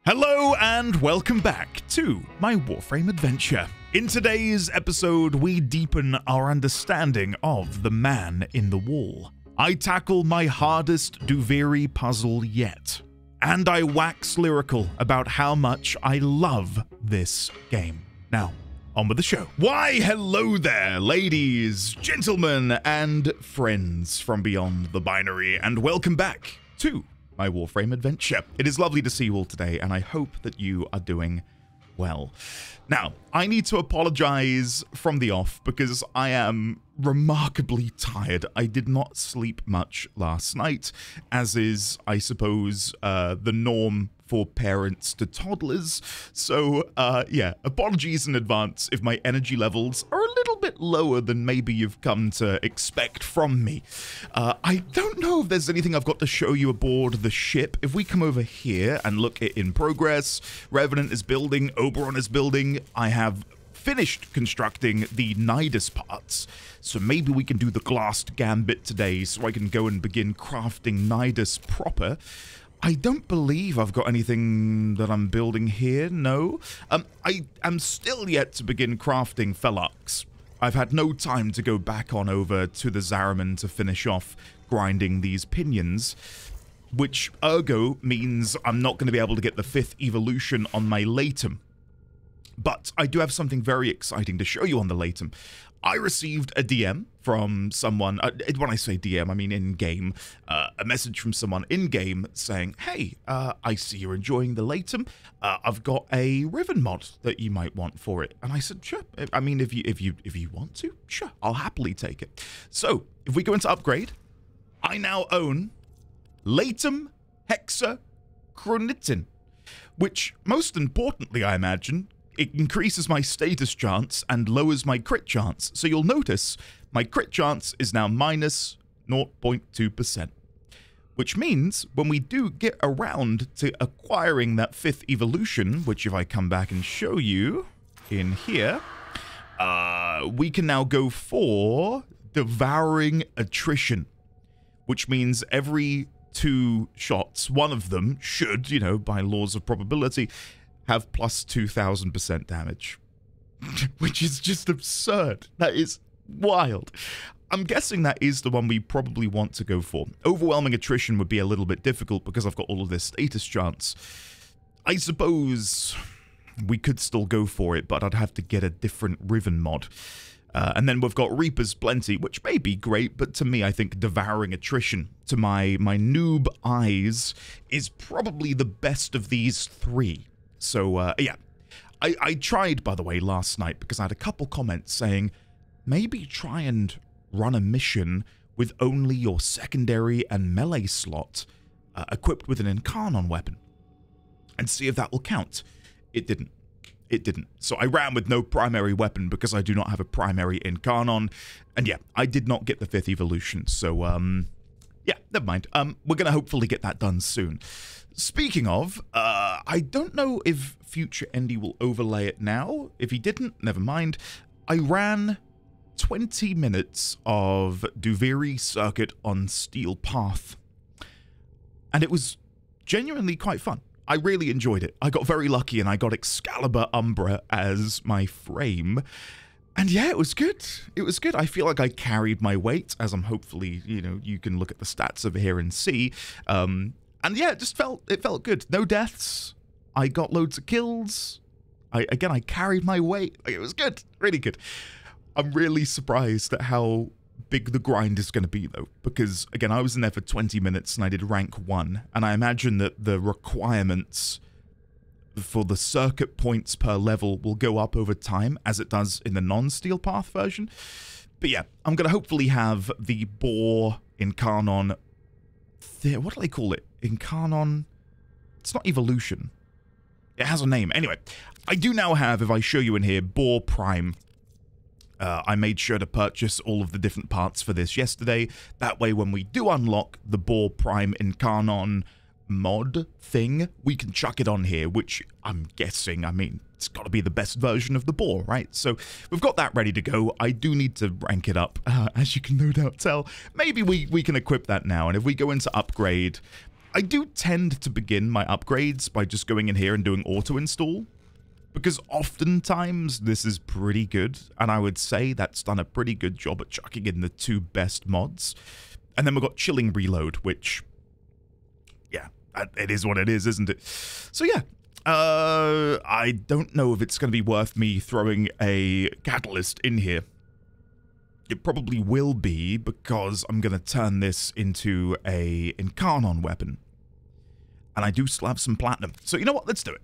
Hello and welcome back to my Warframe adventure. In today's episode, we deepen our understanding of the man in the wall. I tackle my hardest Duviri puzzle yet, and I wax lyrical about how much I love this game. Now, on with the show. Why, hello there, ladies, gentlemen, and friends from beyond the binary, and welcome back to my Warframe adventure. It is lovely to see you all today, and I hope that you are doing well. Now, I need to apologize from the off because I am remarkably tired. I did not sleep much last night, as is, I suppose, the norm for parents to toddlers. So, yeah, apologies in advance if my energy levels are a little bit lower than maybe you've come to expect from me. I don't know if there's anything I've got to show you aboard the ship. If we come over here and look at in progress, Revenant is building, Oberon is building. I have finished constructing the Nidus parts, so maybe we can do the glassed gambit today so I can go and begin crafting Nidus proper. I don't believe I've got anything that I'm building here, no. I am still yet to begin crafting Felux. I've had no time to go back on over to the Zariman to finish off grinding these pinions, which ergo means I'm not going to be able to get the 5th evolution on my Latum. But I do have something very exciting to show you on the Latum. I received a DM from someone, when I say DM, I mean in-game, a message from someone in-game saying, hey, I see you're enjoying the Latum. I've got a Riven mod that you might want for it. And I said, sure. I mean, if you want to, sure, I'll happily take it. So, if we go into upgrade, I now own Latum Hexa Chronitin, which, most importantly, I imagine, it increases my status chance and lowers my crit chance. So you'll notice my crit chance is now minus 0.2%, which means when we do get around to acquiring that 5th evolution, which if I come back and show you in here, we can now go for Devouring Attrition, which means every 2 shots, one of them should, you know, by laws of probability, have plus 2,000% damage, which is just absurd. That is wild. I'm guessing that is the one we probably want to go for. Overwhelming Attrition would be a little bit difficult because I've got all of this status chance. I suppose we could still go for it, but I'd have to get a different Riven mod. And then we've got Reaper's Plenty, which may be great, but to me, I think Devouring Attrition, to my noob eyes, is probably the best of these 3. So, yeah, I tried, by the way, last night because I had a couple comments saying, maybe try and run a mission with only your secondary and melee slot equipped with an Incarnon weapon and see if that will count. It didn't. It didn't. So I ran with no primary weapon because I do not have a primary Incarnon. And yeah, I did not get the 5th evolution. So, yeah, never mind. We're going to hopefully get that done soon. Speaking of, I don't know if Future Endy will overlay it now. If he didn't, never mind. I ran 20 minutes of Duviri Circuit on Steel Path, and it was genuinely quite fun. I really enjoyed it. I got very lucky and I got Excalibur Umbra as my frame. And yeah, it was good. It was good. I feel like I carried my weight, as I'm hopefully, you know, you can look at the stats over here and see. And yeah, it felt good. No deaths. I got loads of kills. I carried my weight. Like, it was good. Really good. I'm really surprised at how big the grind is going to be, though. Because, again, I was in there for 20 minutes and I did rank 1. And I imagine that the requirements for the circuit points per level will go up over time, as it does in the non-Steel Path version. But yeah, I'm going to hopefully have the Boar Incarnon... What do they call it? Incarnon? It's not Evolution. It has a name. Anyway, I do now have, if I show you in here, Boar Prime. I made sure to purchase all of the different parts for this yesterday. That way, when we do unlock the Boar Prime Incarnon mod thing, we can chuck it on here, which I'm guessing, I mean, it's got to be the best version of the boar, right? So we've got that ready to go. I do need to rank it up, as you can no doubt tell. Maybe we can equip that now, and if we go into upgrade, I do tend to begin my upgrades by just going in here and doing auto install, because oftentimes this is pretty good, and I would say that's done a pretty good job at chucking in the 2 best mods. And then we've got chilling reload, which, yeah, it is what it is, isn't it? So yeah, I don't know if it's going to be worth me throwing a catalyst in here. It probably will be, because I'm going to turn this into a Incarnon weapon. And I do still have some platinum. So you know what? Let's do it.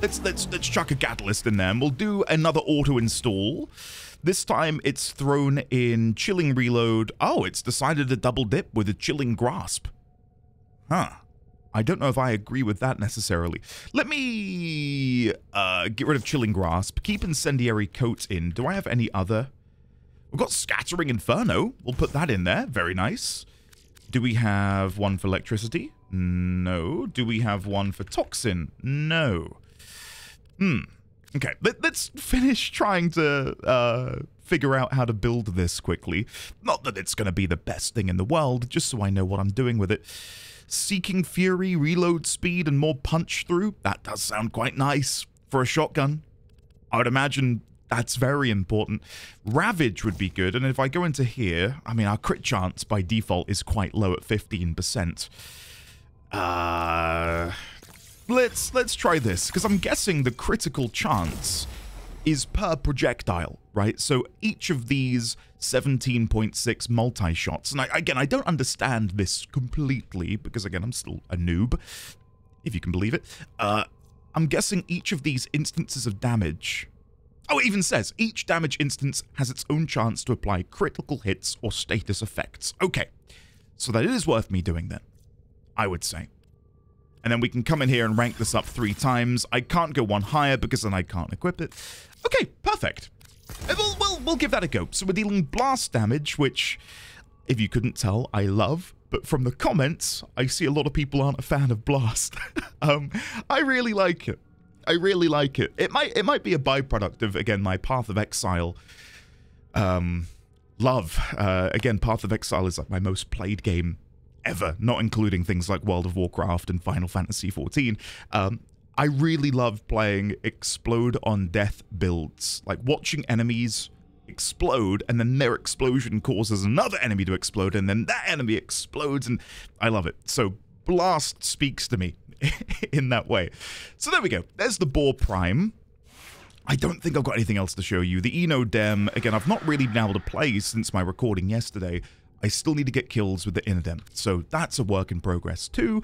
Let's chuck a catalyst in there, and we'll do another auto install. This time it's thrown in chilling reload. Oh, it's decided to double dip with a chilling grasp. Huh. I don't know if I agree with that necessarily. Let me get rid of chilling grasp. Keep incendiary coat in. Do I have any other? We've got scattering inferno. We'll put that in there. Very nice. Do we have one for electricity? No. Do we have one for toxin? No. Okay, let's finish trying to figure out how to build this quickly. Not that it's going to be the best thing in the world, just so I know what I'm doing with it. Seeking Fury, reload speed, and more punch through. That does sound quite nice for a shotgun. I would imagine that's very important. Ravage would be good, and if I go into here, I mean, our crit chance by default is quite low at 15%. Let's try this, because I'm guessing the critical chance is per projectile, right? So each of these 17.6 multi-shots, and again, I don't understand this completely, because again, I'm still a noob, if you can believe it. I'm guessing each of these instances of damage... Oh, it even says, each damage instance has its own chance to apply critical hits or status effects. Okay, so that is worth me doing then, I would say. And then we can come in here and rank this up 3 times. I can't go one higher because then I can't equip it. Okay, perfect. We'll give that a go. So we're dealing blast damage, which, if you couldn't tell, I love. But from the comments, I see a lot of people aren't a fan of blast. I really like it. I really like it. It might be a byproduct of, again, my Path of Exile love. Again, Path of Exile is like my most played game ever, not including things like World of Warcraft and Final Fantasy XIV. I really love playing explode on death builds, like watching enemies explode and then their explosion causes another enemy to explode and then that enemy explodes, and I love it. So blast speaks to me in that way. So there we go. There's the Boar Prime. I don't think I've got anything else to show you. The Eno Dem, again, I've not really been able to play since my recording yesterday. I still need to get kills with the Inodem, so that's a work in progress too.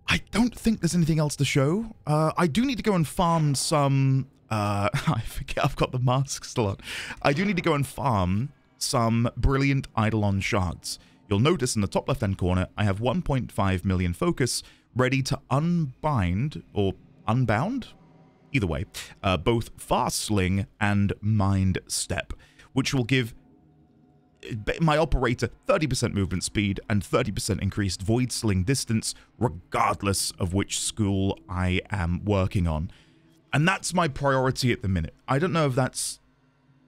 I don't think there's anything else to show. I do need to go and farm some... I forget I've got the mask still on. I do need to go and farm some brilliant Eidolon shards. You'll notice in the top left-hand corner, I have 1.5 million focus ready to unbind, or unbound? Either way, both Fast Sling and Mind Step, which will give my operator 30% movement speed and 30% increased void sling distance, regardless of which school I am working on. And that's my priority at the minute. I don't know if that's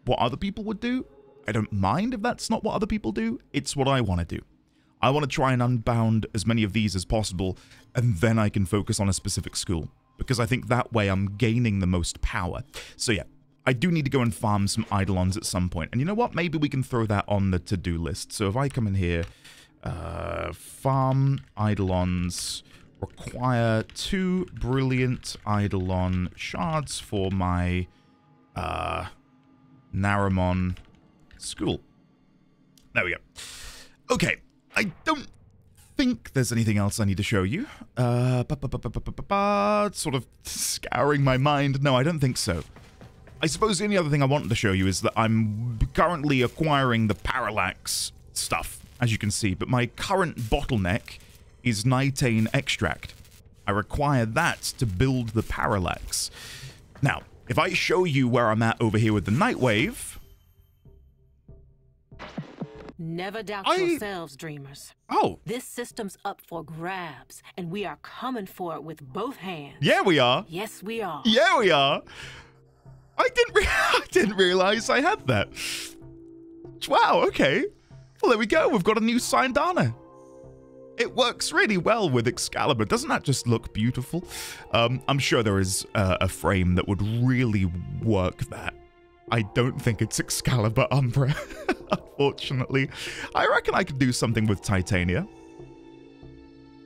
what other people would do. I don't mind if that's not what other people do. It's what I want to do. I want to try and unbound as many of these as possible, and then I can focus on a specific school, because I think that way I'm gaining the most power. So yeah, I do need to go and farm some Eidolons at some point. And you know what? Maybe we can throw that on the to-do list. So if I come in here, farm Eidolons, require 2 brilliant Eidolon shards for my Naramon school. There we go. Okay, I don't think there's anything else I need to show you. Sort of scouring my mind. No, I don't think so. I suppose the only other thing I wanted to show you is that I'm currently acquiring the parallax stuff, as you can see, but my current bottleneck is nitane extract. I require that to build the parallax. Now, if I show you where I'm at over here with the Nightwave... Never doubt yourselves, dreamers. Oh. This system's up for grabs, and we are coming for it with both hands. Yeah, we are. Yes, we are. Yeah, we are. I didn't realize I had that. Wow, okay. Well, there we go. We've got a new Syndana. It works really well with Excalibur. Doesn't that just look beautiful? I'm sure there is a frame that would really work that. I don't think it's Excalibur Umbra, unfortunately. I reckon I could do something with Titania.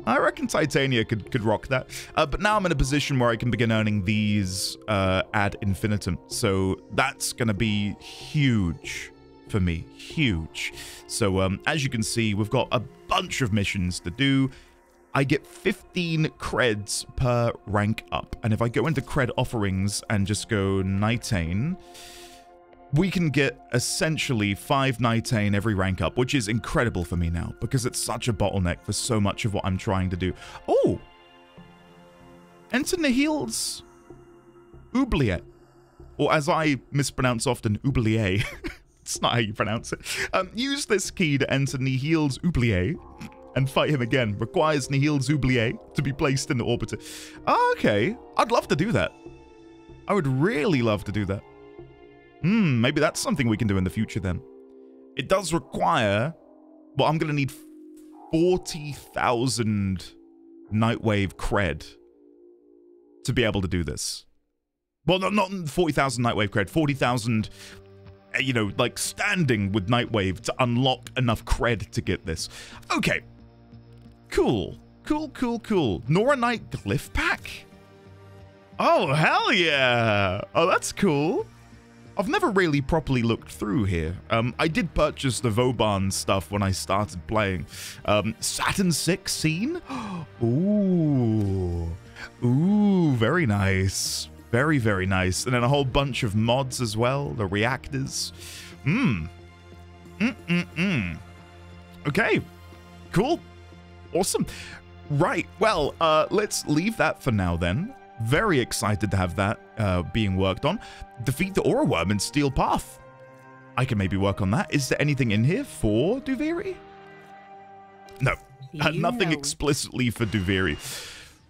I reckon Titania could rock that. But now I'm in a position where I can begin earning these ad infinitum. So that's going to be huge for me. Huge. So as you can see, we've got a bunch of missions to do. I get 15 creds per rank up. And if I go into cred offerings and just go Nitane, we can get essentially 5 Nitane every rank up, which is incredible for me now because it's such a bottleneck for so much of what I'm trying to do. Oh! Enter Nihil's Oubliette. Or as I mispronounce often, Oubliette. It's not how you pronounce it. Use this key to enter Nihil's Oubliette and fight him again. Requires Nihil's Oubliette to be placed in the orbiter. Okay, I'd love to do that. I would really love to do that. Maybe that's something we can do in the future then. It does require... Well, I'm going to need 40,000 Nightwave cred to be able to do this. Well, not 40,000 Nightwave cred. 40,000, you know, like standing with Nightwave to unlock enough cred to get this. Okay. Cool. Cool. Nora Knight Glyph Pack? Oh, hell yeah. Oh, that's cool. I've never really properly looked through here. I did purchase the Vauban stuff when I started playing. Saturn 6 scene? Ooh, very nice. Very, very nice. And then a whole bunch of mods as well. The reactors. Okay, cool. Awesome. Right, well, let's leave that for now then. Very excited to have that being worked on. Defeat the Orowyrm in Steel Path. I can maybe work on that. Is there anything in here for Duviri? No, nothing explicitly for Duviri.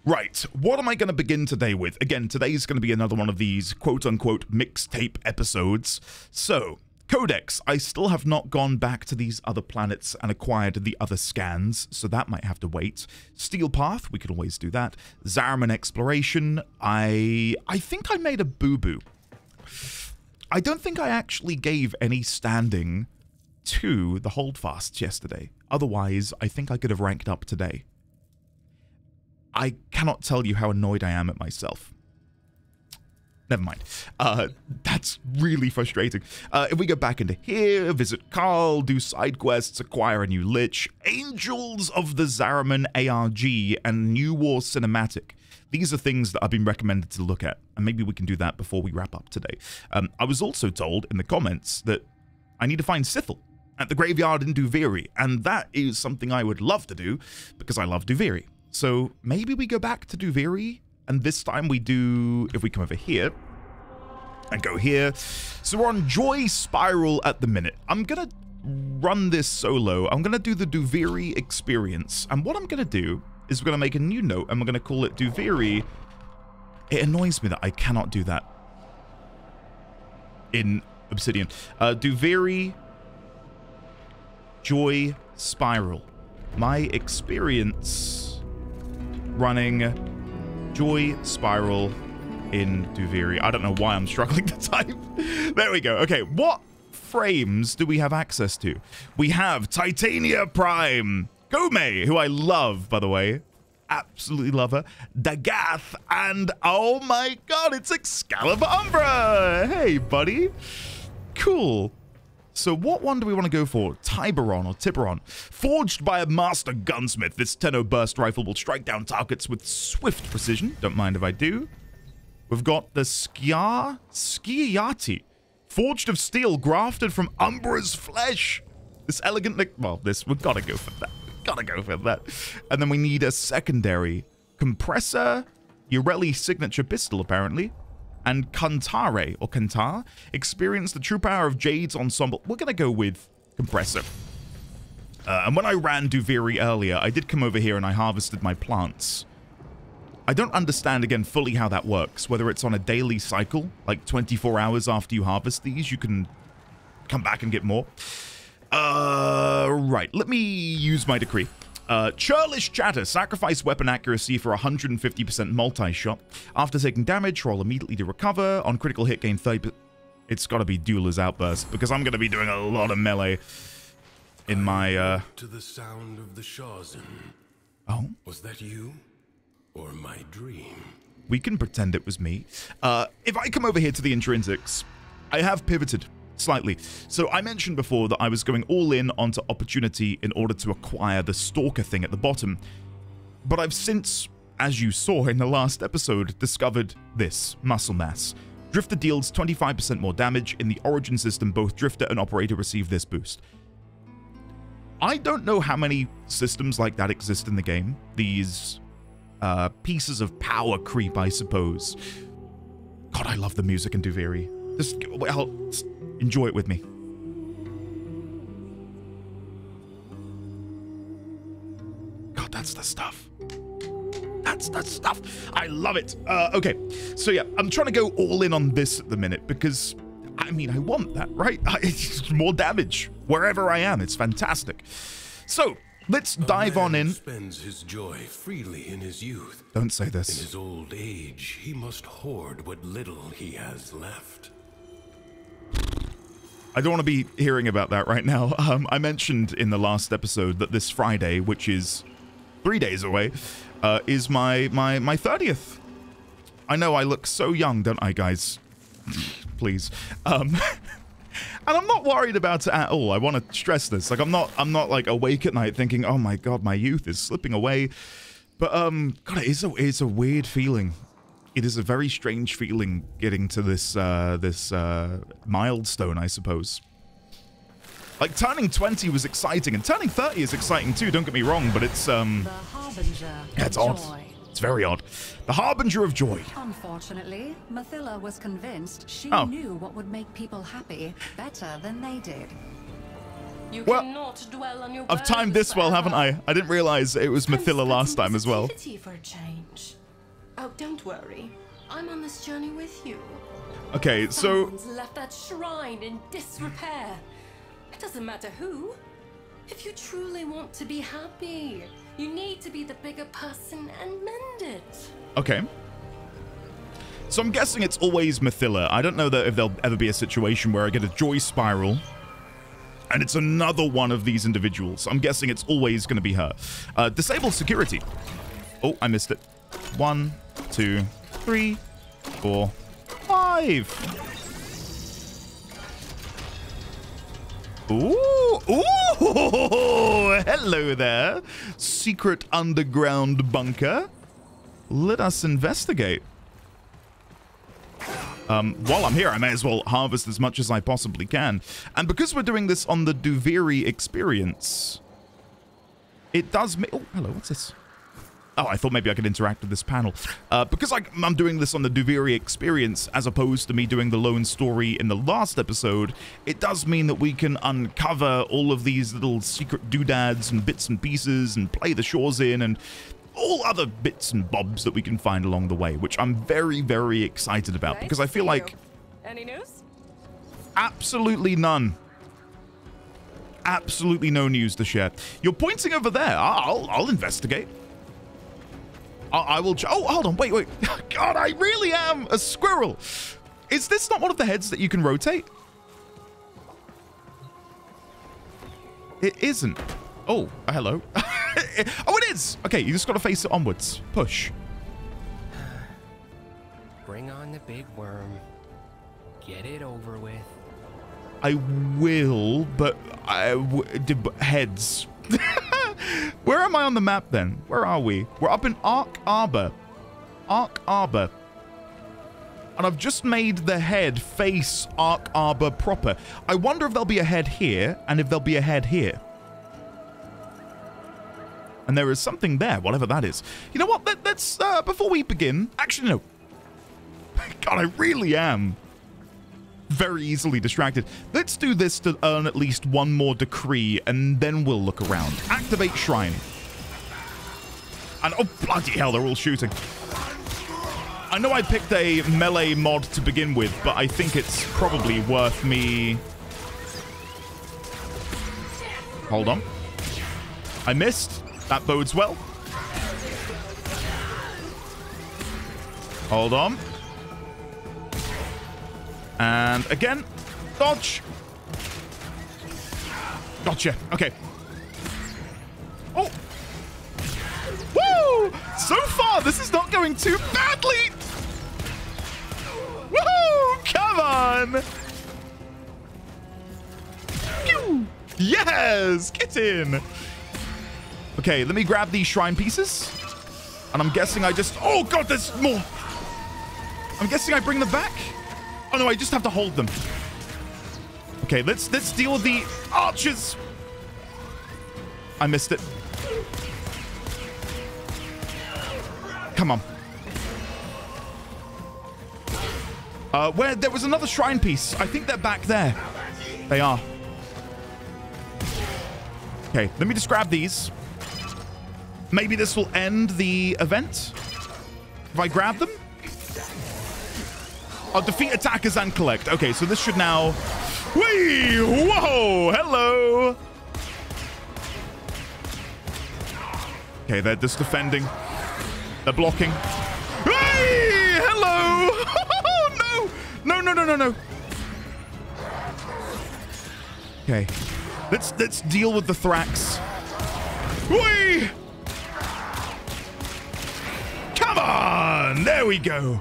Right, what am I going to begin today with? Again, today's going to be another one of these quote-unquote mixtape episodes. So, Codex, I still have not gone back to these other planets and acquired the other scans, so that might have to wait. Steel Path, we could always do that. Zariman Exploration, I think I made a boo-boo. I don't think I actually gave any standing to the holdfasts yesterday. Otherwise, I think I could have ranked up today. I cannot tell you how annoyed I am at myself. Never mind. That's really frustrating. If we go back into here, visit Carl, do side quests, acquire a new Lich, Angels of the Zariman ARG, and New War Cinematic. These are things that I've been recommended to look at, and maybe we can do that before we wrap up today. I was also told in the comments that I need to find Sithel at the graveyard in Duviri, and that is something I would love to do because I love Duviri. So maybe we go back to Duviri, and this time we do, if we come over here and go here. So we're on Joy Spiral at the minute. I'm going to run this solo. I'm going to do the Duviri experience, and what I'm going to do is we're going to make a new note, and we're going to call it Duviri. It annoys me that I cannot do that in Obsidian. Duviri Joy Spiral. My experience running Joy Spiral in Duviri. I don't know why I'm struggling to type. There we go. Okay, what frames do we have access to? We have Titania Prime, Gome, who I love, by the way. Absolutely love her. Dagath, and oh my god, it's Excalibur Umbra! Hey, buddy. Cool. So what one do we want to go for? Tiburon or Tiburon? Forged by a master gunsmith, this 10-0 burst rifle will strike down targets with swift precision. Don't mind if I do. We've got the Skiati. Forged of steel, grafted from Umbra's flesh. This elegant... Well, we've got to go for that. Gotta go for that. And then we need a secondary compressor, Ureli signature pistol, apparently, and Kantare, or Kantar. Experience the true power of Jade's ensemble. We're gonna go with compressor. And when I ran Duviri earlier, I did come over here and I harvested my plants. I don't understand, again, fully how that works. Whether it's on a daily cycle, like 24 hours after you harvest these, you can come back and get more. Right, let me use my decree. Churlish Chatter. Sacrifice weapon accuracy for 150% multi-shot. After taking damage, roll immediately to recover. On critical hit, gain 30%. It's got to be Dueler's Outburst, because I'm going to be doing a lot of melee in my... To the sound of the Shawzen. Oh? Was that you? Or my dream? We can pretend it was me. If I come over here to the intrinsics, I have pivoted slightly. So I mentioned before that I was going all in onto opportunity in order to acquire the Stalker thing at the bottom. But I've since, as you saw in the last episode, discovered this, Muscle Mass. Drifter deals 25% more damage. In the Origin system, both Drifter and Operator receive this boost. I don't know how many systems like that exist in the game. These pieces of power creep, I suppose. God, I love the music in Duviri. Just enjoy it with me. God, that's the stuff. That's the stuff. I love it. Okay, so yeah, I'm trying to go all in on this at the minute because, I mean, I want that, right? It's more damage wherever I am. It's fantastic. So let's dive on in. Spends his joy freely in his youth. Don't say this. In his old age, he must hoard what little he has left. I don't want to be hearing about that right now. I mentioned in the last episode that this Friday, which is 3 days away, is my 30th. I know I look so young, don't I, guys? Please. And I'm not worried about it at all. I want to stress this. Like, I'm not like awake at night thinking, oh my God, my youth is slipping away. But God, it's a weird feeling. It is a very strange feeling getting to this milestone, I suppose. Like, turning 20 was exciting, and turning 30 is exciting too, don't get me wrong, but it's, The Harbinger yeah, it's of odd. Joy. It's very odd. The Harbinger of Joy. Unfortunately, Mathila was convinced she knew what would make people happy better than they did. You Well, cannot dwell on your I've timed this well, haven't I? I didn't realize it was Mathila last time as well. For a change. Oh, don't worry. I'm on this journey with you. Okay, so Someone's left that shrine in disrepair. It doesn't matter who. If you truly want to be happy, you need to be the bigger person and mend it. okay. So I'm guessing it's always Mathila. I don't know that if there'll ever be a situation where I get a joy spiral and it's another one of these individuals. I'm guessing it's always going to be her. Disable security. Oh, I missed it. 1, 2, 3, 4, 5. Ooh, hello there. Secret underground bunker. Let us investigate. While I'm here, I may as well harvest as much as I possibly can. And because we're doing this on the Duviri experience, it does... Oh, hello, what's this? Oh, I thought maybe I could interact with this panel. Because I'm doing this on the Duviri experience as opposed to me doing the lone story in the last episode, it does mean that we can uncover all of these little secret doodads and bits and pieces and play the shores in and all other bits and bobs that we can find along the way, which I'm very, very excited about because I feel like... Any news? Absolutely none. Absolutely no news to share. You're pointing over there. I'll investigate. I will... Oh, hold on. Wait. God, I really am a squirrel. Is this not one of the heads that you can rotate? It isn't. Oh, hello. Oh, it is. Okay, you just got to face it onwards. Push. Bring on the big worm. Get it over with. I will, but heads. Where am I on the map then? Where are we? We're up in Ark Arbor. Ark Arbor. And I've just made the head face Ark Arbor proper. I wonder if there'll be a head here and if there'll be a head here. And there is something there, whatever that is. You know what? Let's, before we begin... Actually, no. God, I really am very easily distracted. Let's do this to earn at least one more decree, and then we'll look around. Activate Shrine. And, oh, bloody hell, they're all shooting. I know I picked a melee mod to begin with, but I think it's probably worth me... Hold on. I missed. That bodes well. Hold on. And again. Dodge. Gotcha. Okay. Oh. Woo! So far, this is not going too badly. Woohoo! Come on! Pew! Yes! Get in! Okay, let me grab these shrine pieces. And I'm guessing I just... Oh, God, there's more! I'm guessing I bring them back? Oh, no, I just have to hold them. Okay, let's deal with the archers. I missed it. Come on. Where there was another shrine piece. I think they're back there. They are. Okay, let me just grab these. Maybe this will end the event. If I grab them. I'll defeat attackers and collect. Okay, so this should now... Whee! Whoa! Hello! Okay, they're just defending. They're blocking. Hey! Hello! No! No. Okay. Let's deal with the Thrax. Whee! Come on! There we go.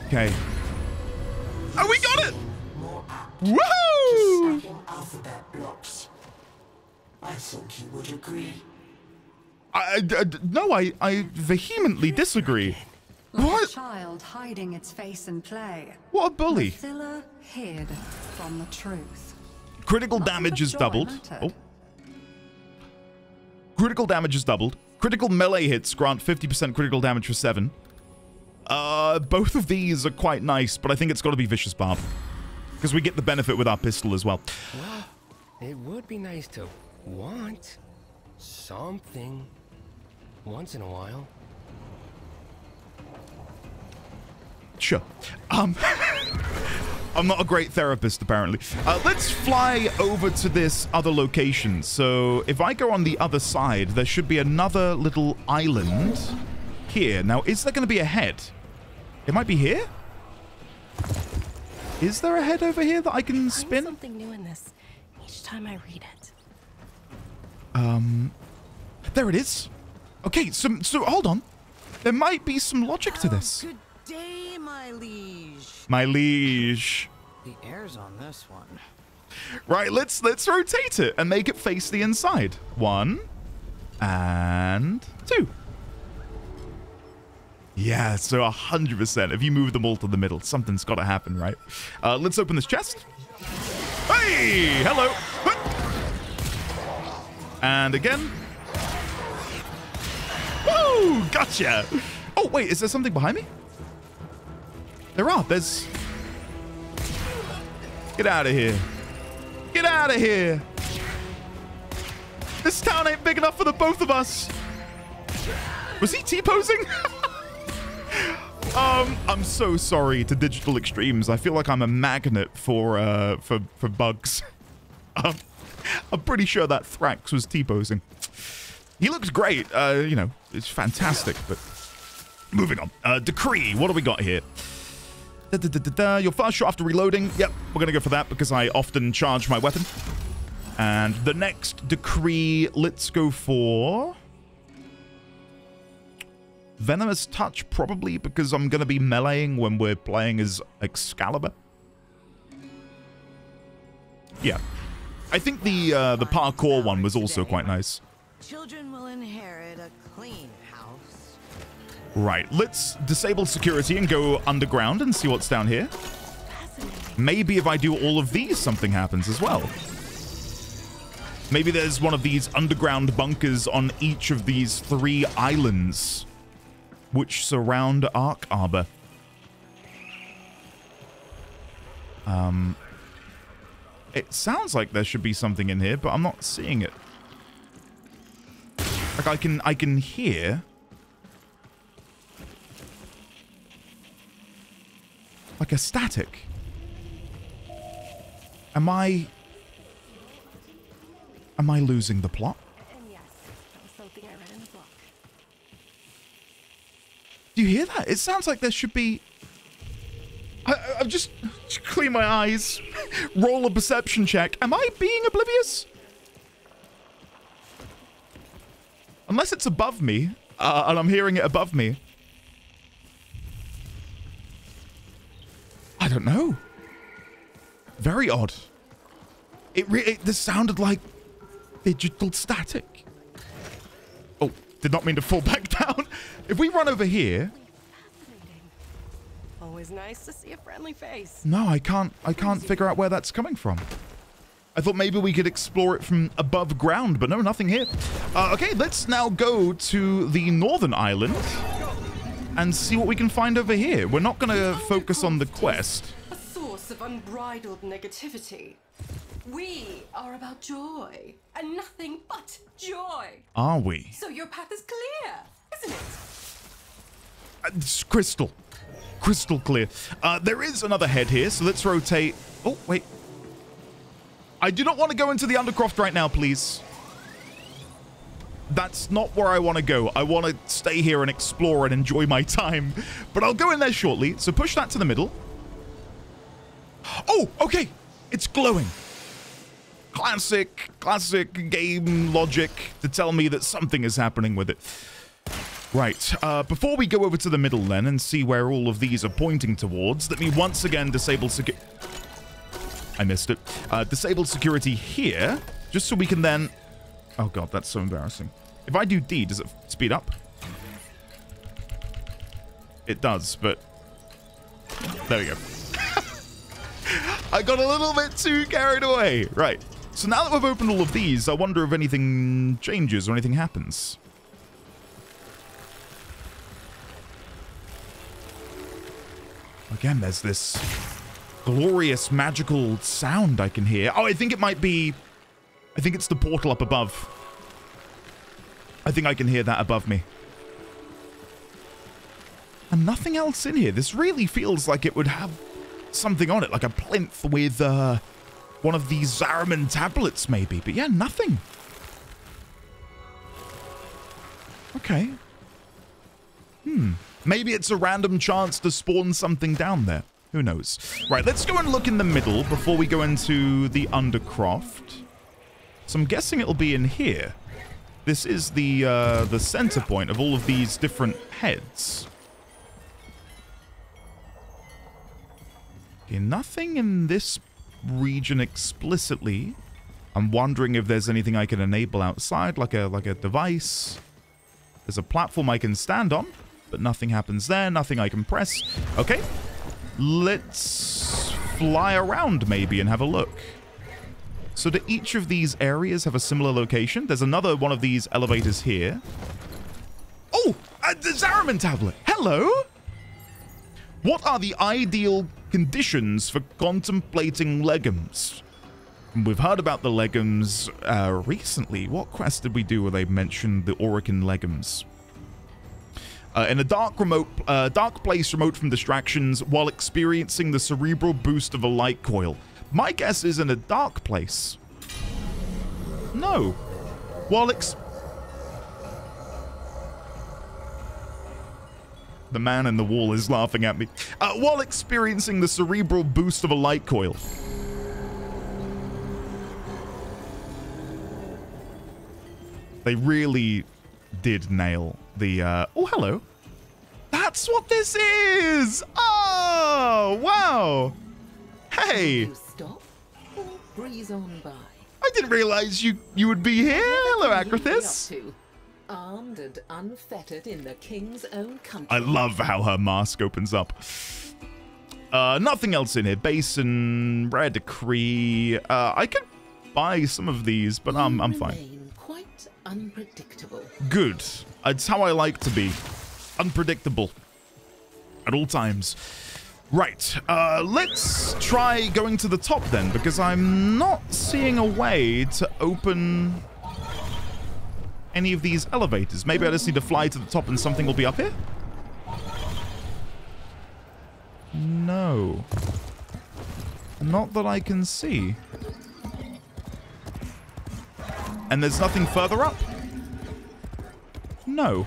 Okay. Oh, we got it! Woohoo! Alphabet blocks. I thought you would agree. No, I vehemently disagree. Like What? a child hiding its face in play. What a bully. Mathila hid from the truth. Critical Nothing damage but is joy doubled. mattered. Oh. Critical damage is doubled. Critical melee hits grant 50% critical damage for 7. Both of these are quite nice, but I think it's got to be Vicious Barb. Because we get the benefit with our pistol as well. Well, it would be nice to want something once in a while. Sure. I'm not a great therapist, apparently. Let's fly over to this other location. So if I go on the other side, there should be another little island here. Now, is there going to be a head? It might be here? Is there a head over here that I can spin? Something new in this each time I read it. There it is. Okay, so hold on. There might be some logic to this. Good day, my liege. My liege. The air's on this one. Right, let's rotate it and make it face the inside. 1 and 2. Yeah, so 100%. If you move them all to the middle, something's got to happen, right? Let's open this chest. Hey, hello. And again. Woo, gotcha. Oh, wait, is there something behind me? There are. There's... Get out of here. Get out of here. This town ain't big enough for the both of us. Was he T-posing? I'm so sorry to Digital Extremes. I feel like I'm a magnet for bugs. I'm pretty sure that Thrax was T-posing. He looks great. You know, it's fantastic, but moving on. Decree, what do we got here? Your first shot after reloading. Yep, we're going to go for that because I often charge my weapon. And the next decree, let's go for... Venomous Touch, probably, because I'm going to be meleeing when we're playing as Excalibur. Yeah. I think the parkour one was also quite nice. Children will inherit a clean house. Right, let's disable security and go underground and see what's down here. Maybe if I do all of these, something happens as well. Maybe there's one of these underground bunkers on each of these 3 islands which surround Ark Arbor. It sounds like there should be something in here, but I'm not seeing it. Like I can hear like a static. Am I losing the plot? And yes, hear that? It sounds like there should be... I've just clean my eyes. Roll a perception check. Am I being oblivious? Unless it's above me, and I'm hearing it above me. I don't know. Very odd. This sounded like digital static. Oh, did not mean to fall back down. If we run over here... Always nice to see a friendly face. No, I can't figure out where that's coming from. I thought maybe we could explore it from above ground, but no, nothing here. Okay, let's now go to the northern island and see what we can find over here. We're not going to focus on the quest. A source of unbridled negativity. We are about joy, and nothing but joy. Are we? So your path is clear, isn't it? It's crystal clear. There is another head here, so let's rotate. Oh, wait. I do not want to go into the Undercroft right now, please. That's not where I want to go. I want to stay here and explore and enjoy my time. But I'll go in there shortly. So push that to the middle. Oh, okay. It's glowing. Classic game logic to tell me that something is happening with it. Right. Before we go over to the middle then and see where all of these are pointing towards, let me once again disable security. I missed it. Disable security here, just so we can then... Oh god, that's so embarrassing. If I do D, does it speed up? It does, but... There we go. I got a little bit too carried away. Right. So now that we've opened all of these, I wonder if anything changes or anything happens. Again, there's this glorious magical sound I can hear. Oh, I think it might be... I think it's the portal up above. I think I can hear that above me. And nothing else in here. This really feels like it would have something on it, like a plinth with one of these Zariman tablets maybe. But yeah, nothing. Okay. Maybe it's a random chance to spawn something down there. Who knows? Right, let's go and look in the middle before we go into the Undercroft. So I'm guessing it'll be in here. This is the center point of all of these different heads. Okay, nothing in this region explicitly. I'm wondering if there's anything I can enable outside, like a device. There's a platform I can stand on, but nothing happens there. Nothing I can press. Okay. Let's fly around maybe and have a look. So do each of these areas have a similar location? There's another one of these elevators here. Oh, the Zariman tablet. Hello. What are the ideal conditions for contemplating legumes? We've heard about the legumes recently. What quest did we do where they mentioned the Orowyrm legumes? In a dark place remote from distractions while experiencing the cerebral boost of a light coil. My guess is in a dark place. No. While the man in the wall is laughing at me. While experiencing the cerebral boost of a light coil. They really did nail the, oh, hello. That's what this is! Oh, wow! Hey! You stop or breeze on by? I didn't realize you would be here. Hello, Agrathis. Armed and unfettered in the king's own country. I love how her mask opens up. Nothing else in here. Basin, rare decree. I could buy some of these, but I'm fine. Quite unpredictable. Good. It's how I like to be. Unpredictable. At all times. Right. Let's try going to the top then, because I'm not seeing a way to open any of these elevators. Maybe I just need to fly to the top and something will be up here? No. Not that I can see. And there's nothing further up? No.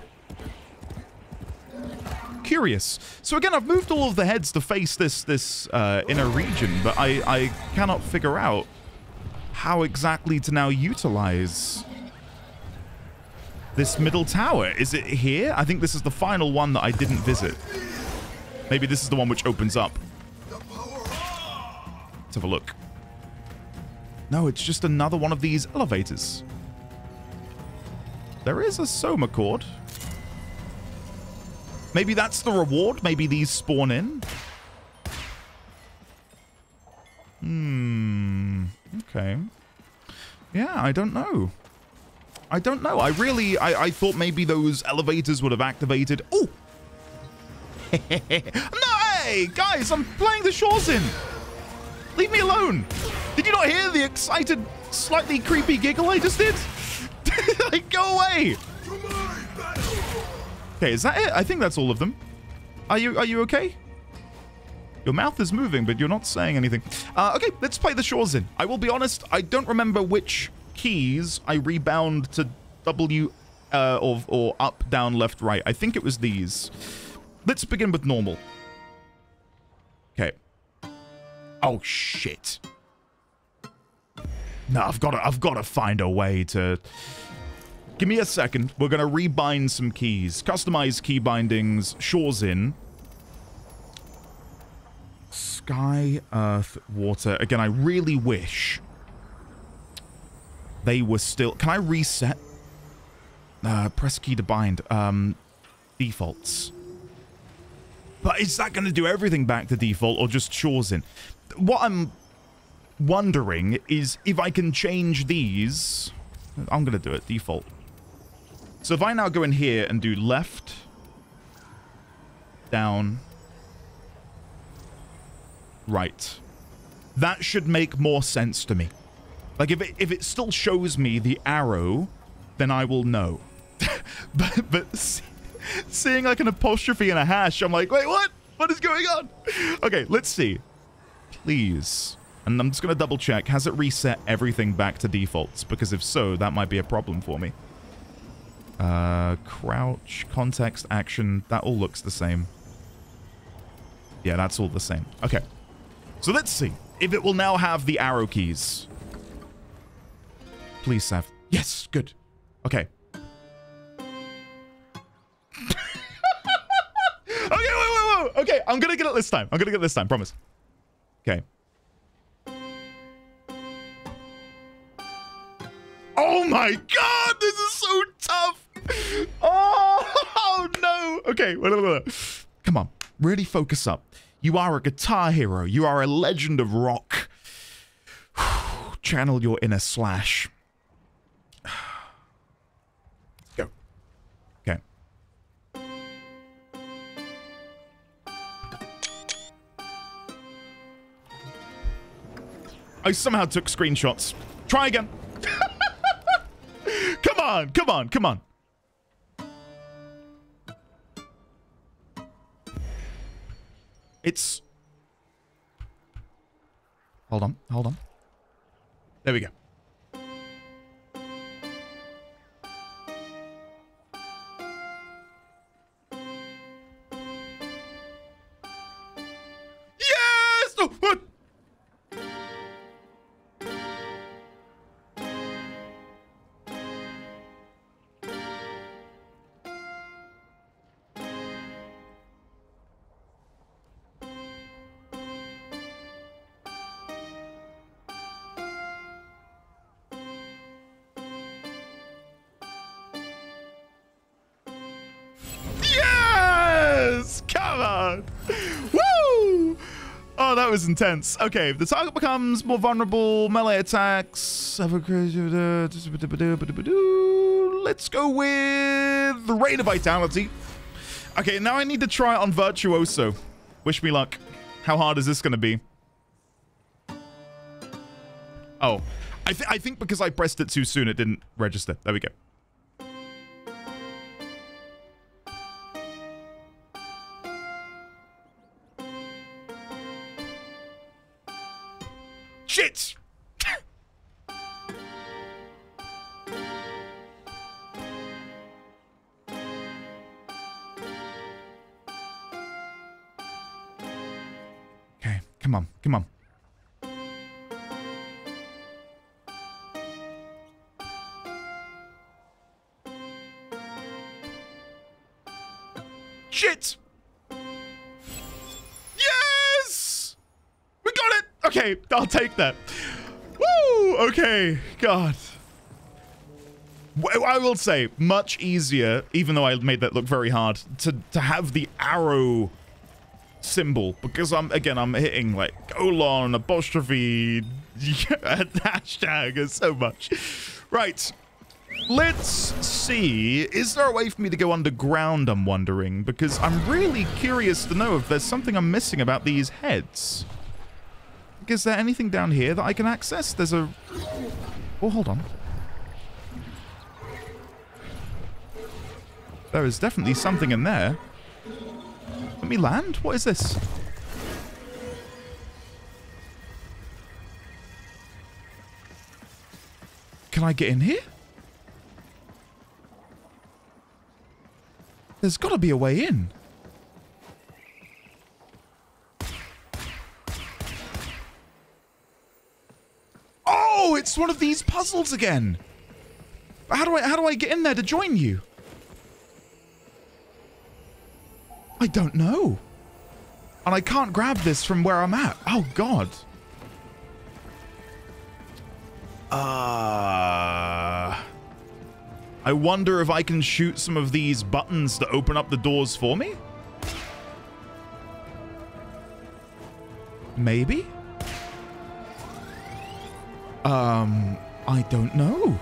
curious. So again, I've moved all of the heads to face this inner region, but I cannot figure out how exactly to now utilize this middle tower. Is it here? I think this is the final one that I didn't visit. Maybe this is the one which opens up. Let's have a look. No, it's just another one of these elevators. There is a Soma cord. Maybe that's the reward. Maybe these spawn in. Okay. Yeah, I don't know. I don't know. I thought maybe those elevators would have activated. Oh! No, hey! Guys, I'm playing the shores in. Leave me alone. Did you not hear the excited, slightly creepy giggle I just did? Like, go away. Okay, is that it? I think that's all of them. Are you okay? Your mouth is moving, but you're not saying anything. Okay, let's play the shores in. I will be honest, I don't remember which keys I rebound to W or up, down, left, right. I think it was these. Let's begin with normal. Okay. Oh shit. No, I've got to find a way to. Give me a second. We're gonna rebind some keys. Customize key bindings. Shores in. Sky, earth, water. Again, I really wish they were still. Can I reset? Press key to bind. Defaults. But is that going to do everything back to default or just shores in? What I'm wondering is if I can change these. I'm going to do it default. So if I now go in here and do left, down, right, that should make more sense to me. Like if it still shows me the arrow, then I will know. but seeing like an apostrophe and a hash, I'm like, wait, what? What is going on? Okay, let's see. Please. And I'm just going to double check. Has it reset everything back to defaults? Because if so, that might be a problem for me. Crouch, context, action. That all looks the same. Yeah, that's all the same. Okay. So let's see if it will now have the arrow keys. Please, Sav. Yes, good. Okay. Okay, wait. Okay, I'm gonna get it this time. Promise. Okay. Oh my god, this is so tough. Oh no. Okay, wait. Come on, really focus up. You are a guitar hero. You are a legend of rock. Channel your inner Slash. Go. Okay. I somehow took screenshots. Try again. Come on. It's... Hold on. There we go. Yes! Oh, what? Oh, that was intense. Okay, if the target becomes more vulnerable, melee attacks. Let's go with the Rain of Vitality. Okay, now I need to try it on Virtuoso. Wish me luck. How hard is this going to be? Oh, I think because I pressed it too soon, it didn't register. There we go. Shit! Come on. Come on. Shit! Yes! We got it! Okay, I'll take that. Woo! Okay, God. I will say, much easier, even though I made that look very hard, to have the arrow symbol, because I'm hitting like colon, apostrophe, hashtag, and so much. Right. Let's see. Is there a way for me to go underground, I'm wondering? Because I'm really curious to know if there's something I'm missing about these heads. Is there anything down here that I can access? There's a... Oh, hold on. There is definitely something in there. Let me land? What is this? Can I get in here? There's got to be a way in. Oh, it's one of these puzzles again. How do I get in there to join you? I don't know. And I can't grab this from where I'm at. Oh, God. I wonder if I can shoot some of these buttons to open up the doors for me? Maybe? I don't know.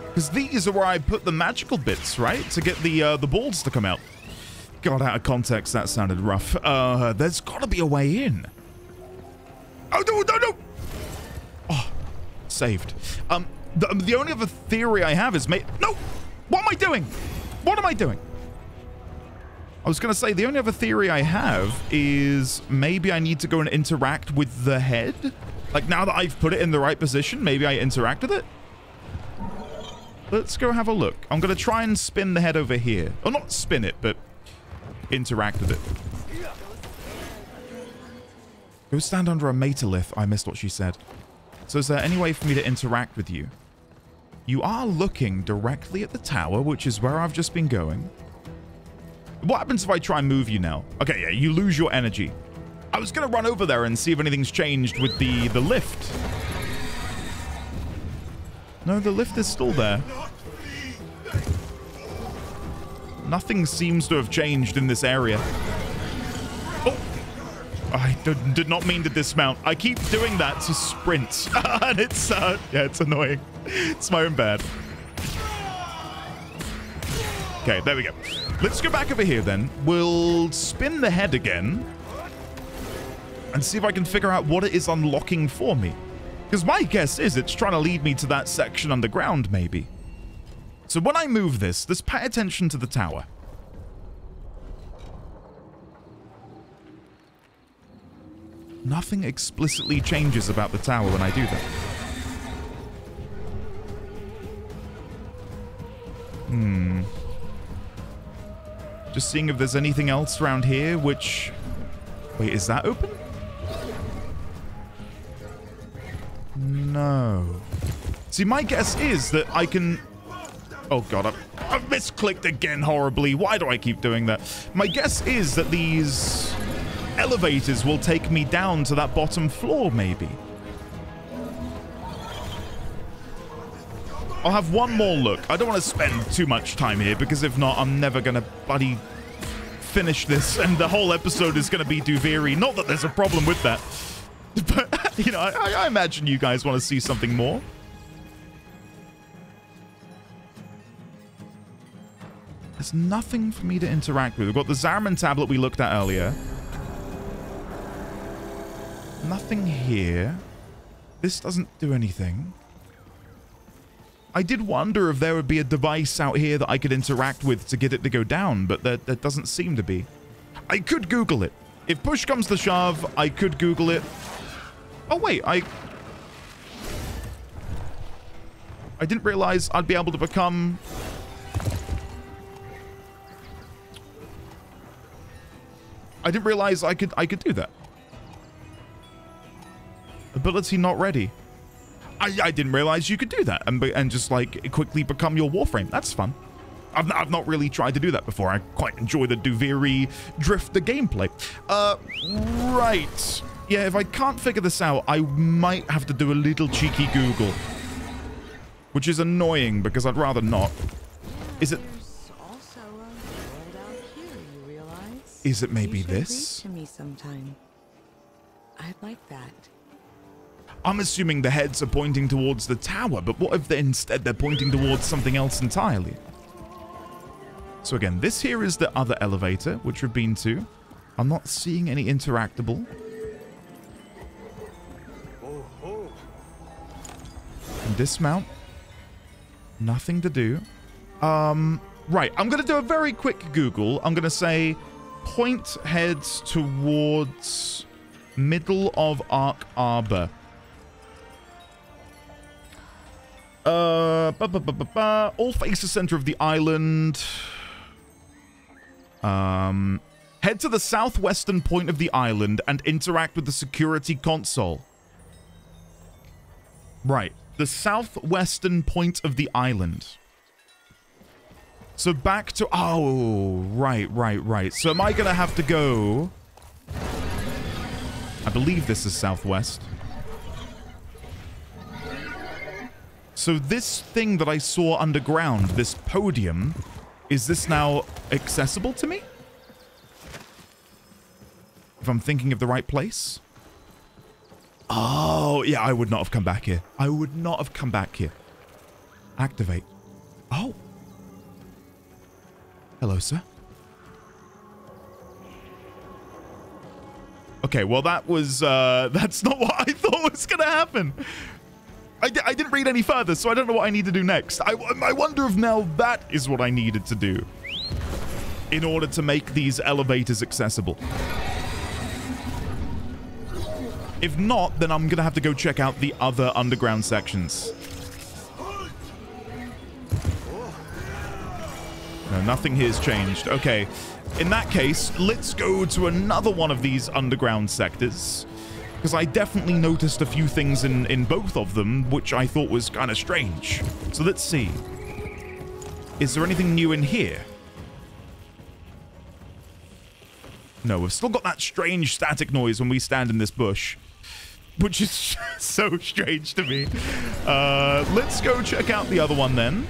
Because these are where I put the magical bits, right? To get the balls to come out. God, out of context, that sounded rough. There's got to be a way in. Oh, no. Oh, saved. The only other theory I have is... No! What am I doing? What am I doing? I was going to say, the only other theory I have is maybe I need to go and interact with the head. Like, now that I've put it in the right position, maybe I interact with it. Let's go have a look. I'm going to try and spin the head over here. Or not spin it, but interact with it. Go stand under a metalith. I missed what she said. So is there any way for me to interact with you? You are looking directly at the tower, which is where I've just been going. What happens if I try and move you now? Okay, yeah, you lose your energy. I was going to run over there and see if anything's changed with the lift. No, the lift is still there. Nothing seems to have changed in this area. Oh! I did not mean to dismount. I keep doing that to sprint. And it's, yeah, it's annoying. It's my own bad. Okay, there we go. Let's go back over here then. We'll spin the head again. And see if I can figure out what it is unlocking for me. Because my guess is it's trying to lead me to that section underground, maybe. So when I move this, just pay attention to the tower. Nothing explicitly changes about the tower when I do that. Just seeing if there's anything else around here, which... Wait, is that open? No. See, my guess is that I can... Oh, God, I've misclicked again horribly. Why do I keep doing that? My guess is that these elevators will take me down to that bottom floor, maybe. I'll have one more look. I don't want to spend too much time here, because if not, I'm never going to bloody finish this, and the whole episode is going to be Duviri. Not that there's a problem with that. But, you know, I imagine you guys want to see something more. There's nothing for me to interact with. We've got the Zariman tablet we looked at earlier. Nothing here. This doesn't do anything. I did wonder if there would be a device out here that I could interact with to get it to go down, but there doesn't seem to be. I could Google it. If push comes to shove, I could Google it. Oh, wait, I didn't realize I'd be able to become... I didn't realize I could do that. Ability not ready. I didn't realize you could do that and just like quickly become your Warframe. That's fun. I've not really tried to do that before. I quite enjoy the Duviri Drifter gameplay. Right. Yeah, if I can't figure this out, I might have to do a little cheeky Google. Which is annoying because I'd rather not. Is it... There's also a world out here, you realize? Is it maybe you should this? read to me sometime. I'd like that. I'm assuming the heads are pointing towards the tower, but what if instead they're pointing towards something else entirely? So again, this here is the other elevator, which we've been to. I'm not seeing any interactable. Dismount. Nothing to do. Right, I'm going to do a very quick Google. I'm going to say point heads towards middle of Ark Arbor. All face the center of the island. Head to the southwestern point of the island and interact with the security console. Right. The southwestern point of the island. So back to... Oh, right. So am I going to have to go... I believe this is southwest. So this thing that I saw underground, this podium, is this now accessible to me? If I'm thinking of the right place? Oh, yeah, I would not have come back here. I would not have come back here. Activate. Oh. Hello, sir. Okay, well, that was, that's not what I thought was going to happen. I didn't read any further, so I don't know what I need to do next. I wonder if now that is what I needed to do in order to make these elevators accessible. If not, then I'm going to have to go check out the other underground sections. No, nothing here's changed. Okay, in that case, let's go to another one of these underground sectors. Because I definitely noticed a few things in both of them, which I thought was kind of strange. So let's see. Is there anything new in here? No, we've still got that strange static noise when we stand in this bush. Which is so strange to me. Let's go check out the other one then.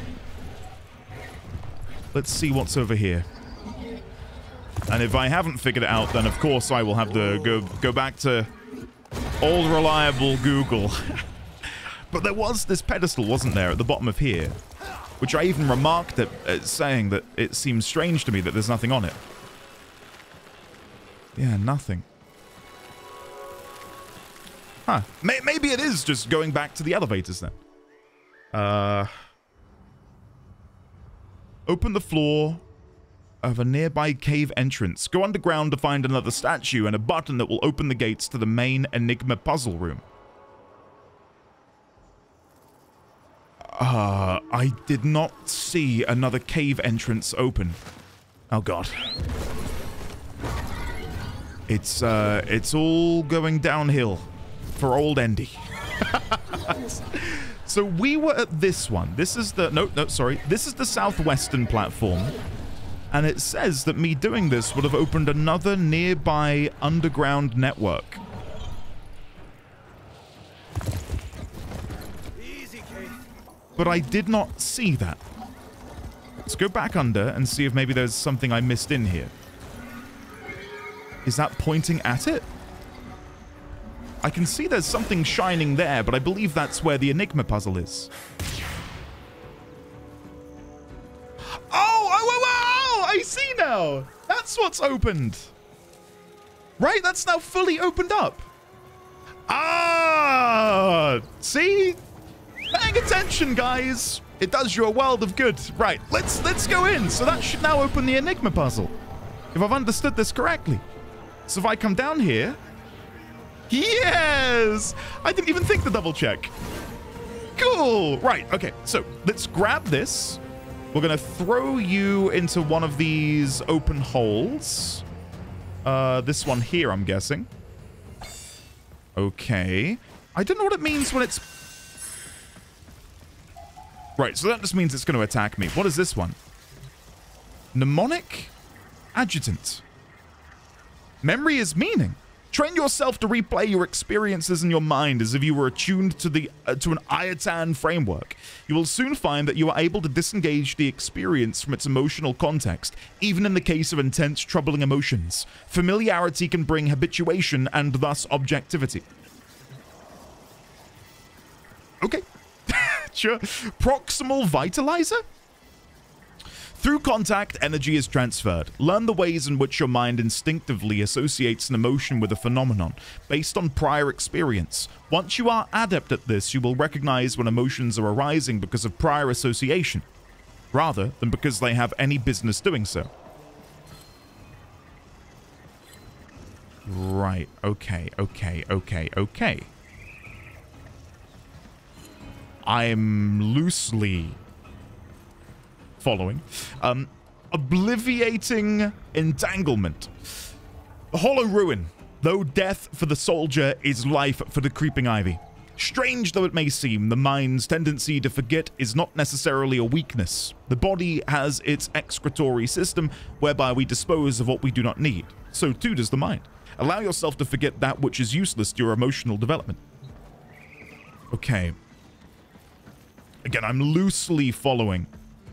Let's see what's over here. And if I haven't figured it out, then of course I will have to go back to old reliable Google. But there was this pedestal, wasn't there, at the bottom of here? Which I even remarked at saying that it seems strange to me that there's nothing on it. Yeah, nothing. Huh. Maybe it is just going back to the elevators then. Open the floor of a nearby cave entrance. Go underground to find another statue and a button that will open the gates to the main Enigma puzzle room. I did not see another cave entrance open. Oh god. It's all going downhill for old Endy. So we were at this one. This is the... No, sorry. This is the southwestern platform. And it says that me doing this would have opened another nearby underground network. But I did not see that. Let's go back under and see if maybe there's something I missed in here. Is that pointing at it? I can see there's something shining there, but I believe that's where the Enigma puzzle is. Oh, I see now. That's what's opened. Right, that's now fully opened up. Ah, see? Paying attention, guys. It does you a world of good. Right, let's go in. So that should now open the Enigma puzzle, if I've understood this correctly. So if I come down here... Yes! I didn't even think to double check. Cool. Right, okay. So let's grab this. We're going to throw you into one of these open holes. This one here, I'm guessing. Okay. I don't know what it means when it's... Right, so that just means it's going to attack me. What is this one? Mnemonic Adjutant. Memory is meaning. Train yourself to replay your experiences in your mind as if you were attuned to an Ayatan framework. You will soon find that you are able to disengage the experience from its emotional context, even in the case of intense, troubling emotions. Familiarity can bring habituation and thus objectivity. Okay. Sure. Proximal Vitalizer? Through contact, energy is transferred. Learn the ways in which your mind instinctively associates an emotion with a phenomenon, based on prior experience. Once you are adept at this, you will recognize when emotions are arising because of prior association, rather than because they have any business doing so. Right, okay. I'm loosely following. Obliviating Entanglement. Hollow Ruin. Though death for the soldier is life for the creeping ivy. Strange though it may seem, the mind's tendency to forget is not necessarily a weakness. The body has its excretory system whereby we dispose of what we do not need. So too does the mind. Allow yourself to forget that which is useless to your emotional development. Okay. Again, I'm loosely following.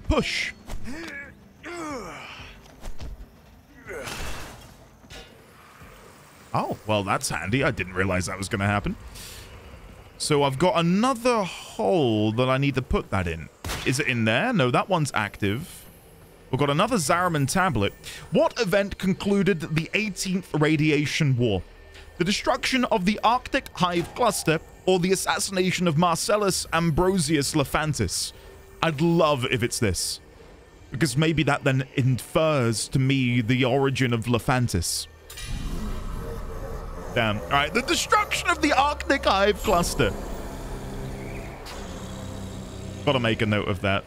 Push. Oh, well, that's handy. I didn't realize that was going to happen. So I've got another hole that I need to put that in. Is it in there? No, that one's active. We've got another Zariman tablet. What event concluded the 18th Radiation War? The destruction of the Arctic Hive Cluster or the assassination of Marcellus Ambrosius Lephantis? I'd love if it's this, because maybe that then infers to me the origin of Lephantis. Damn. All right, the destruction of the Arctic Hive Cluster. Gotta make a note of that.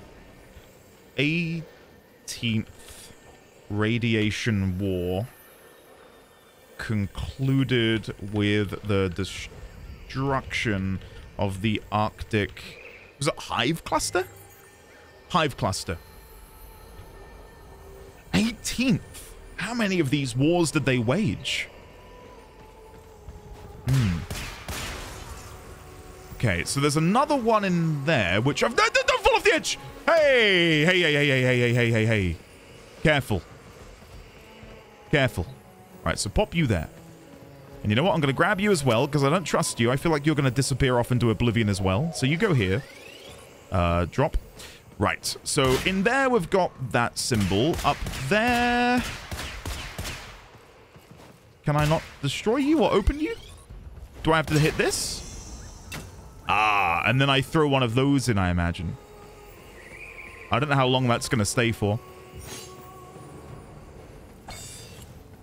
18th Radiation War concluded with the destruction of the Arctic... Was it Hive Cluster? Hive Cluster. 18th. How many of these wars did they wage? Okay, so there's another one in there, which I've... Don't fall off the edge! Hey! Hey. Careful. Careful. Right, so pop you there. And you know what? I'm going to grab you as well, because I don't trust you. I feel like you're going to disappear off into oblivion as well. So you go here. Drop. Right, so in there we've got that symbol. Up there... Can I not destroy you or open you? Do I have to hit this? Ah, and then I throw one of those in, I imagine. I don't know how long that's going to stay for.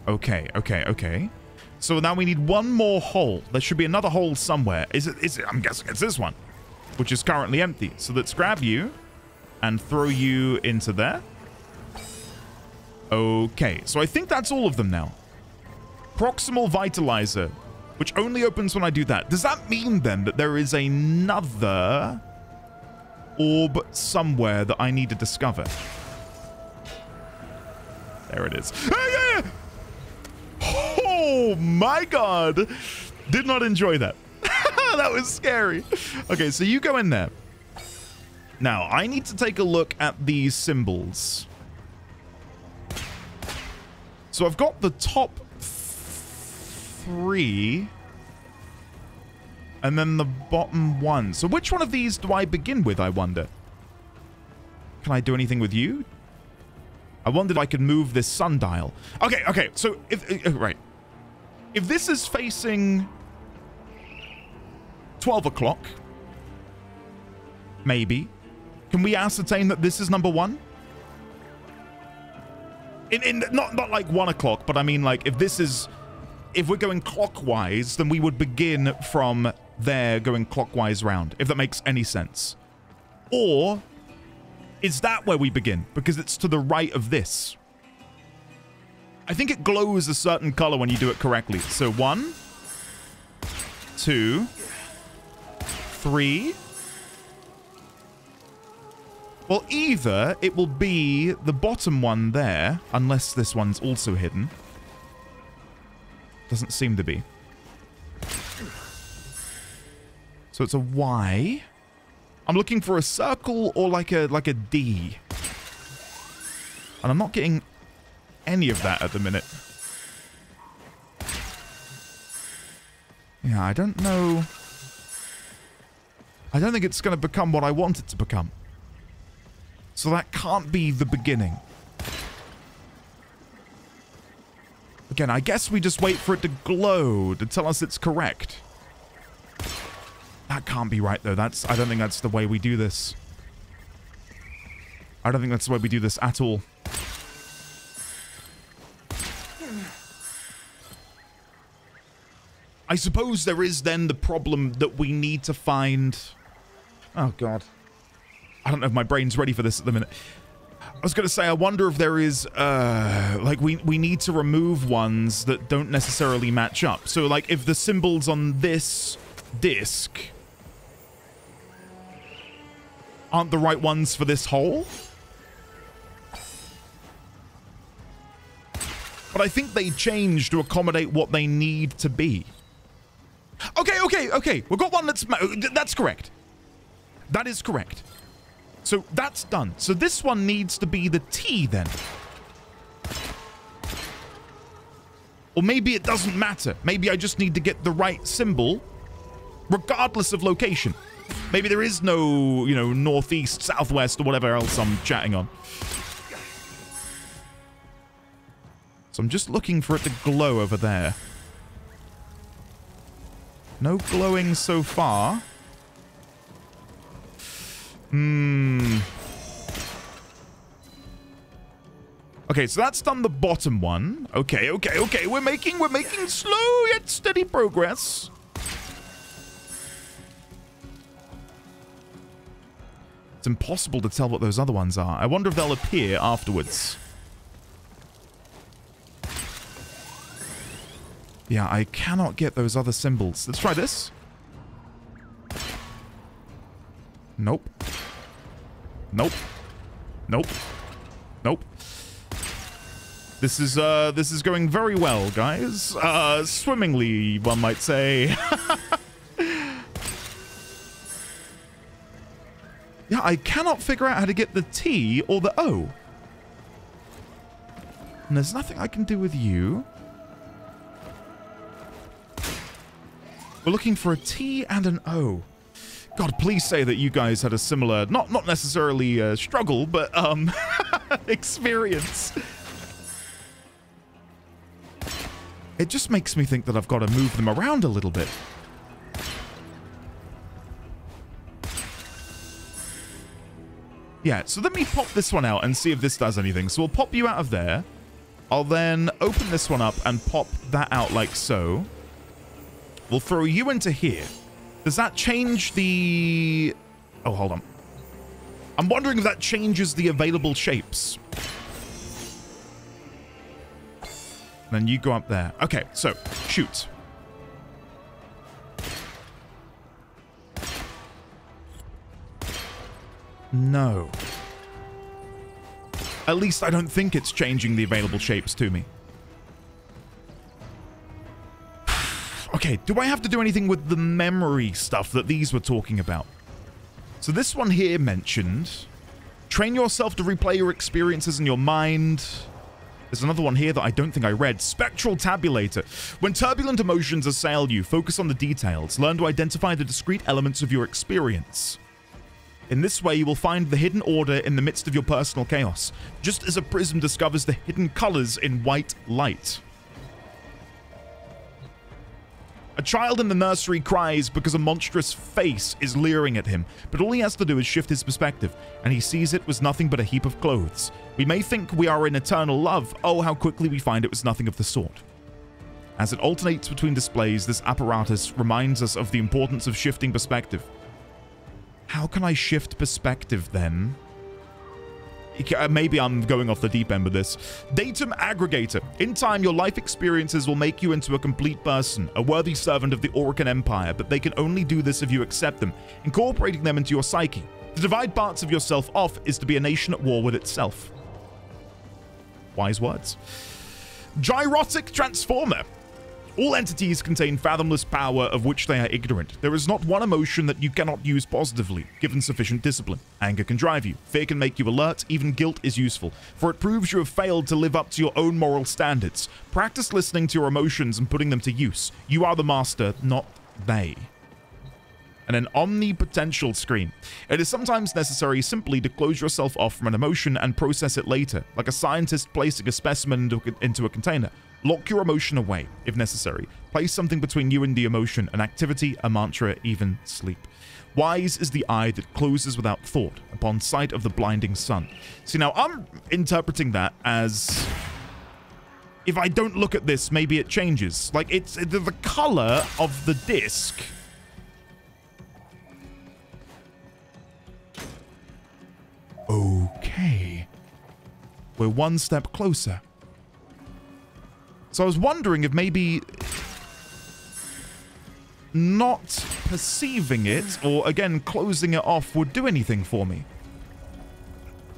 Okay. So now we need one more hole. There should be another hole somewhere. Is it? I'm guessing it's this one, which is currently empty. So let's grab you and throw you into there. Okay, so I think that's all of them now. Proximal Vitalizer, which only opens when I do that. Does that mean then that there is another orb somewhere that I need to discover? There it is. Ah, yeah! Oh my god! Did not enjoy that. That was scary. Okay, so you go in there. Now, I need to take a look at these symbols. So I've got the top 3 and then the bottom 1. So which one of these do I begin with, I wonder? Can I do anything with you? I wondered if I could move this sundial. Okay, so right. If this is facing 12 o'clock, maybe, can we ascertain that this is number 1? Not like 1 o'clock, but I mean, like, if we're going clockwise, then we would begin from there going clockwise round, if that makes any sense. Or is that where we begin? Because it's to the right of this. I think it glows a certain color when you do it correctly. So 1, 2, 3. Well, either it will be the bottom one there, unless this one's also hidden. Doesn't seem to be. So it's a Y. I'm looking for a circle or like a D. And I'm not getting any of that at the minute. Yeah, I don't know. I don't think it's going to become what I want it to become. So that can't be the beginning. Again, I guess we just wait for it to glow to tell us it's correct. That can't be right, though. I don't think that's the way we do this. I don't think that's the way we do this at all. I suppose there is then the problem that we need to find... Oh, God. I don't know if my brain's ready for this at the minute. I was going to say, I wonder if there is, like, we need to remove ones that don't necessarily match up. So, like, if the symbols on this disc aren't the right ones for this hole. But I think they change to accommodate what they need to be. Okay. We've got one that's correct. That is correct. So that's done. So this one needs to be the T then. Or maybe it doesn't matter. Maybe I just need to get the right symbol regardless of location. Maybe there is no, you know, northeast, southwest, or whatever else I'm chatting on. So I'm just looking for it to glow over there. No glowing so far. Okay, so that's done the bottom one. Okay. We're making slow yet steady progress. It's impossible to tell what those other ones are. I wonder if they'll appear afterwards. Yeah, I cannot get those other symbols. Let's try this. Nope. This is going very well, guys. Swimmingly, one might say. Yeah, I cannot figure out how to get the T or the O. And there's nothing I can do with you. We're looking for a T and an O. God, please say that you guys had a similar, not necessarily struggle, but experience. It just makes me think that I've got to move them around a little bit. Yeah, so let me pop this one out and see if this does anything. So we'll pop you out of there. I'll then open this one up and pop that out like so. We'll throw you into here. Does that change the... Oh, hold on. I'm wondering if that changes the available shapes. Then you go up there. Okay, so, shoot. No. At least I don't think it's changing the available shapes to me. Okay, do I have to do anything with the memory stuff that these were talking about? So this one here mentioned, train yourself to replay your experiences in your mind. There's another one here that I don't think I read. Spectral tabulator. When turbulent emotions assail you, focus on the details. Learn to identify the discrete elements of your experience. In this way, you will find the hidden order in the midst of your personal chaos, just as a prism discovers the hidden colors in white light. A child in the nursery cries because a monstrous face is leering at him, but all he has to do is shift his perspective, and he sees it was nothing but a heap of clothes. We may think we are in eternal love. Oh, how quickly we find it was nothing of the sort. As it alternates between displays, this apparatus reminds us of the importance of shifting perspective. How can I shift perspective, then? maybe I'm going off the deep end with this. Datum aggregator. In time, your life experiences will make you into a complete person, a worthy servant of the Oricon Empire, but they can only do this if you accept them, incorporating them into your psyche. To divide parts of yourself off is to be a nation at war with itself. Wise words. Gyrotic transformer. All entities contain fathomless power of which they are ignorant. There is not one emotion that you cannot use positively, given sufficient discipline. Anger can drive you. Fear can make you alert. Even guilt is useful, for it proves you have failed to live up to your own moral standards. Practice listening to your emotions and putting them to use. You are the master, not they. And an omnipotential screen. It is sometimes necessary simply to close yourself off from an emotion and process it later, like a scientist placing a specimen into a container. Lock your emotion away, if necessary. Place something between you and the emotion, an activity, a mantra, even sleep. Wise is the eye that closes without thought upon sight of the blinding sun. See, now I'm interpreting that as, if I don't look at this, maybe it changes. Like, it's the color of the disc. Okay. We're one step closer. So I was wondering if maybe not perceiving it, or again, closing it off, would do anything for me.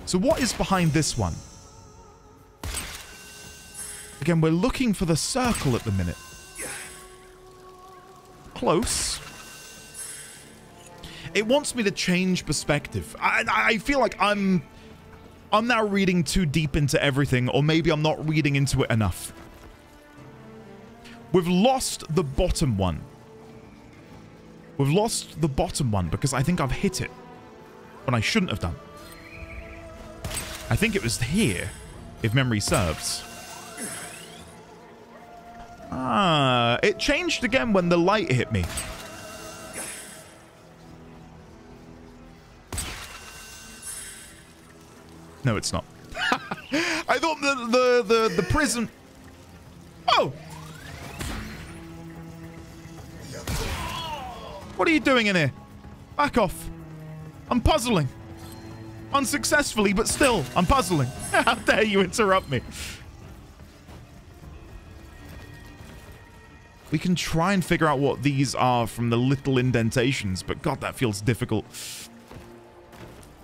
So what is behind this one? Again, we're looking for the circle at the minute. Close. It wants me to change perspective. I feel like I'm now reading too deep into everything, or maybe I'm not reading into it enough. We've lost the bottom one. We've lost the bottom one because I think I've hit it when I shouldn't have done. I think it was here, if memory serves. Ah, it changed again when the light hit me. No, it's not. I thought the prism... Oh! What are you doing in here? Back off. I'm puzzling. Unsuccessfully, but still, I'm puzzling. How dare you interrupt me? We can try and figure out what these are from the little indentations, but God, that feels difficult.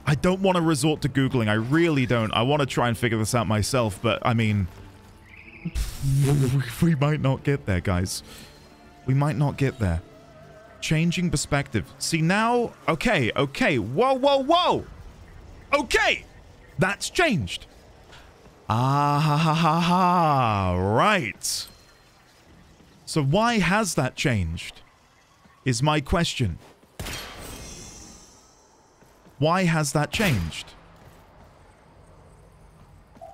I don't want to resort to Googling. I really don't. I want to try and figure this out myself, but I mean... we might not get there, guys. We might not get there. Changing perspective. See, now... Okay. Whoa. Okay! That's changed. Ah, right. So why has that changed? Is my question. Why has that changed?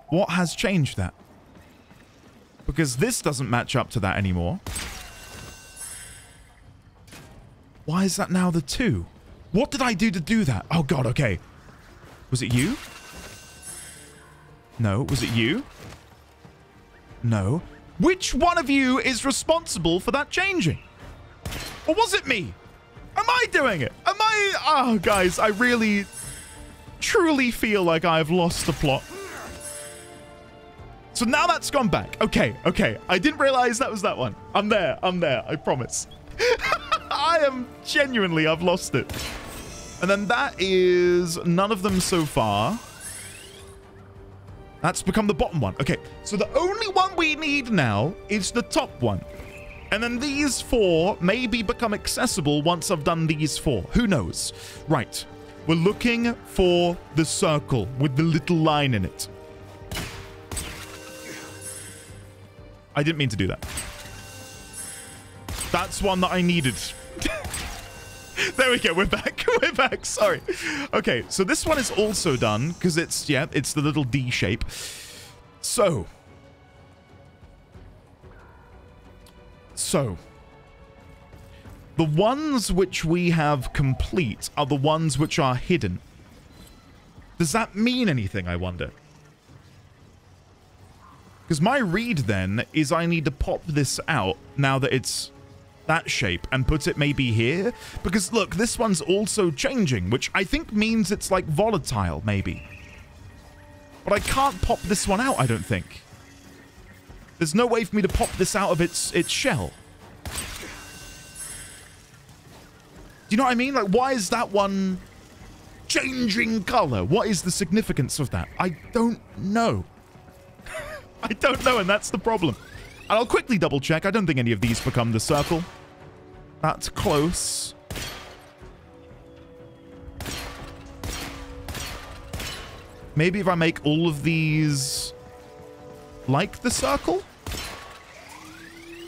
What has changed that? Because this doesn't match up to that anymore. Why is that now the 2? What did I do to do that? Oh God, okay. Was it you? No. Was it you? No. Which one of you is responsible for that changing? Or was it me? Am I doing it? Am I... Oh, guys, I really, truly feel like I've lost the plot. So now that's gone back. Okay. I didn't realize that was that one. I'm there. I promise. I am genuinely... I've lost it. And then that is none of them so far. That's become the bottom one. Okay, so the only one we need now is the top one. And then these 4 maybe become accessible once I've done these 4. Who knows? Right. We're looking for the circle with the little line in it. I didn't mean to do that. That's one that I needed. There we go. We're back. We're back. Sorry. Okay, so this one is also done because it's, yeah, it's the little D shape. So. The ones which we have complete are the ones which are hidden. Does that mean anything, I wonder? Because my read then is I need to pop this out now that it's that shape and put it maybe here. Because look, this one's also changing, which I think means it's like volatile, maybe. But I can't pop this one out, I don't think. There's no way for me to pop this out of its shell. Do you know what I mean? Like, why is that one changing color? What is the significance of that? I don't know. I don't know, and that's the problem. And I'll quickly double check. I don't think any of these become the circle. That's close. Maybe if I make all of these like the circle,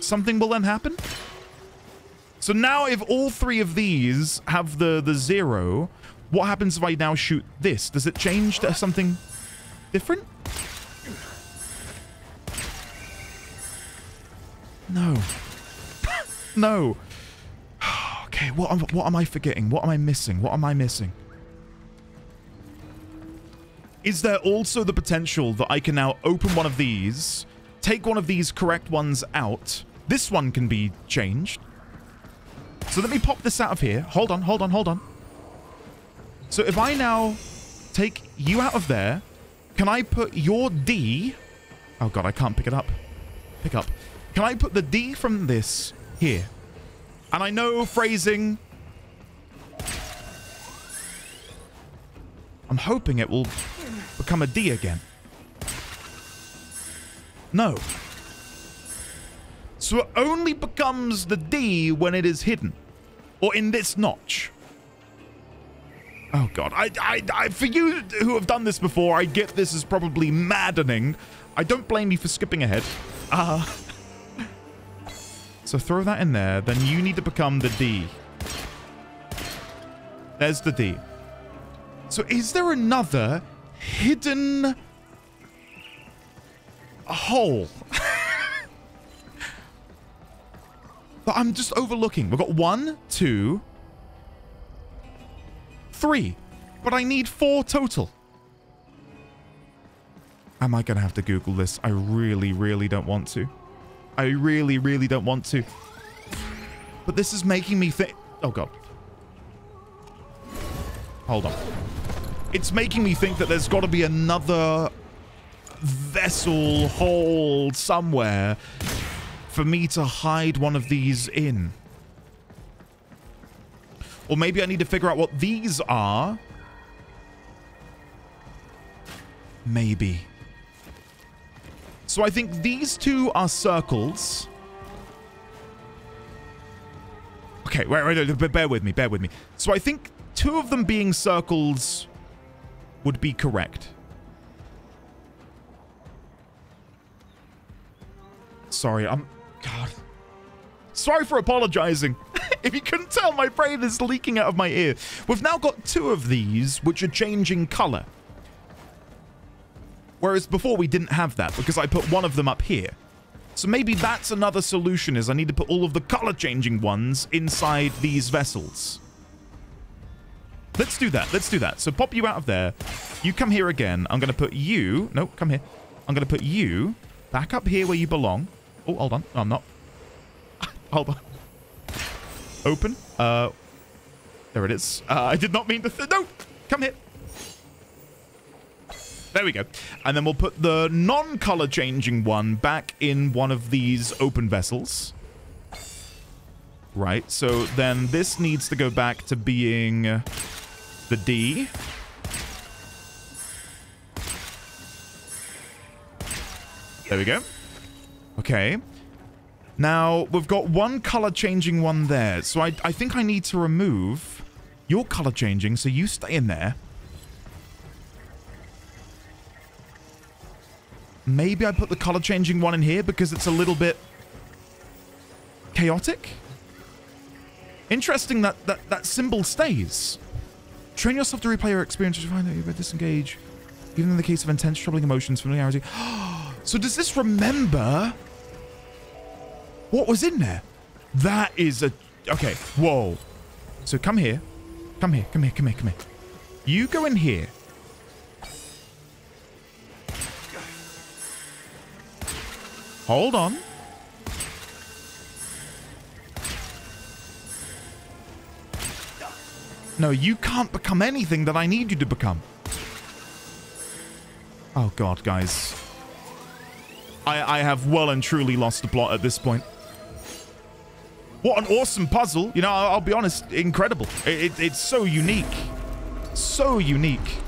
something will then happen. So now if all three of these have the 0, what happens if I now shoot this? Does it change to something different? No. No. Okay, what am I forgetting? What am I missing? What am I missing? Is there also the potential that I can now open one of these, take one of these correct ones out? This one can be changed. So let me pop this out of here. Hold on, hold on, hold on. So if I now take you out of there, can I put your D... Oh god, I can't pick it up. Pick up. Can I put the D from this here? And I know phrasing... I'm hoping it will become a D again. No. So it only becomes the D when it is hidden. Or in this notch. Oh god. I for you who have done this before, I get this is probably maddening. I don't blame you for skipping ahead. So throw that in there. Then you need to become the D. There's the D. So is there another hidden hole that I'm just overlooking? We've got 1, 2, 3, but I need 4 total. Am I going to have to Google this? I really, really don't want to. I really, really don't want to. But this is making me think... Oh, God. Hold on. It's making me think that there's got to be another vessel hole somewhere for me to hide one of these in. Or maybe I need to figure out what these are. Maybe. So I think these two are circles. Okay, wait, bear with me, bear with me. So I think 2 of them being circles would be correct. Sorry, God. Sorry for apologizing. If you couldn't tell, my brain is leaking out of my ear. We've now got 2 of these, which are changing color. Whereas before we didn't have that, because I put one of them up here. So maybe that's another solution, is I need to put all of the color-changing ones inside these vessels. Let's do that. Let's do that. So pop you out of there. You come here again. I'm going to put you... No, come here. I'm going to put you back up here where you belong. Oh, hold on. No, I'm not. Hold on. Open. There it is. I did not mean to... No! Come here. There we go. And then we'll put the non-color changing one back in one of these open vessels. Right. So then this needs to go back to being the D. There we go. Okay. Now, we've got one color changing one there. So I think I need to remove your color changing, so you stay in there. Maybe I put the color changing one in here because it's a little bit chaotic. Interesting that symbol stays. Train yourself to replay your experience to find that you disengage. Even in the case of intense, troubling emotions, familiarity. So does this remember what was in there? That is a... Okay, whoa. So come here. Come here, come here, come here, come here. You go in here. Hold on. No, you can't become anything that I need you to become. Oh god, guys. I have well and truly lost the plot at this point. What an awesome puzzle. You know, I'll be honest, incredible. It's so unique. So unique.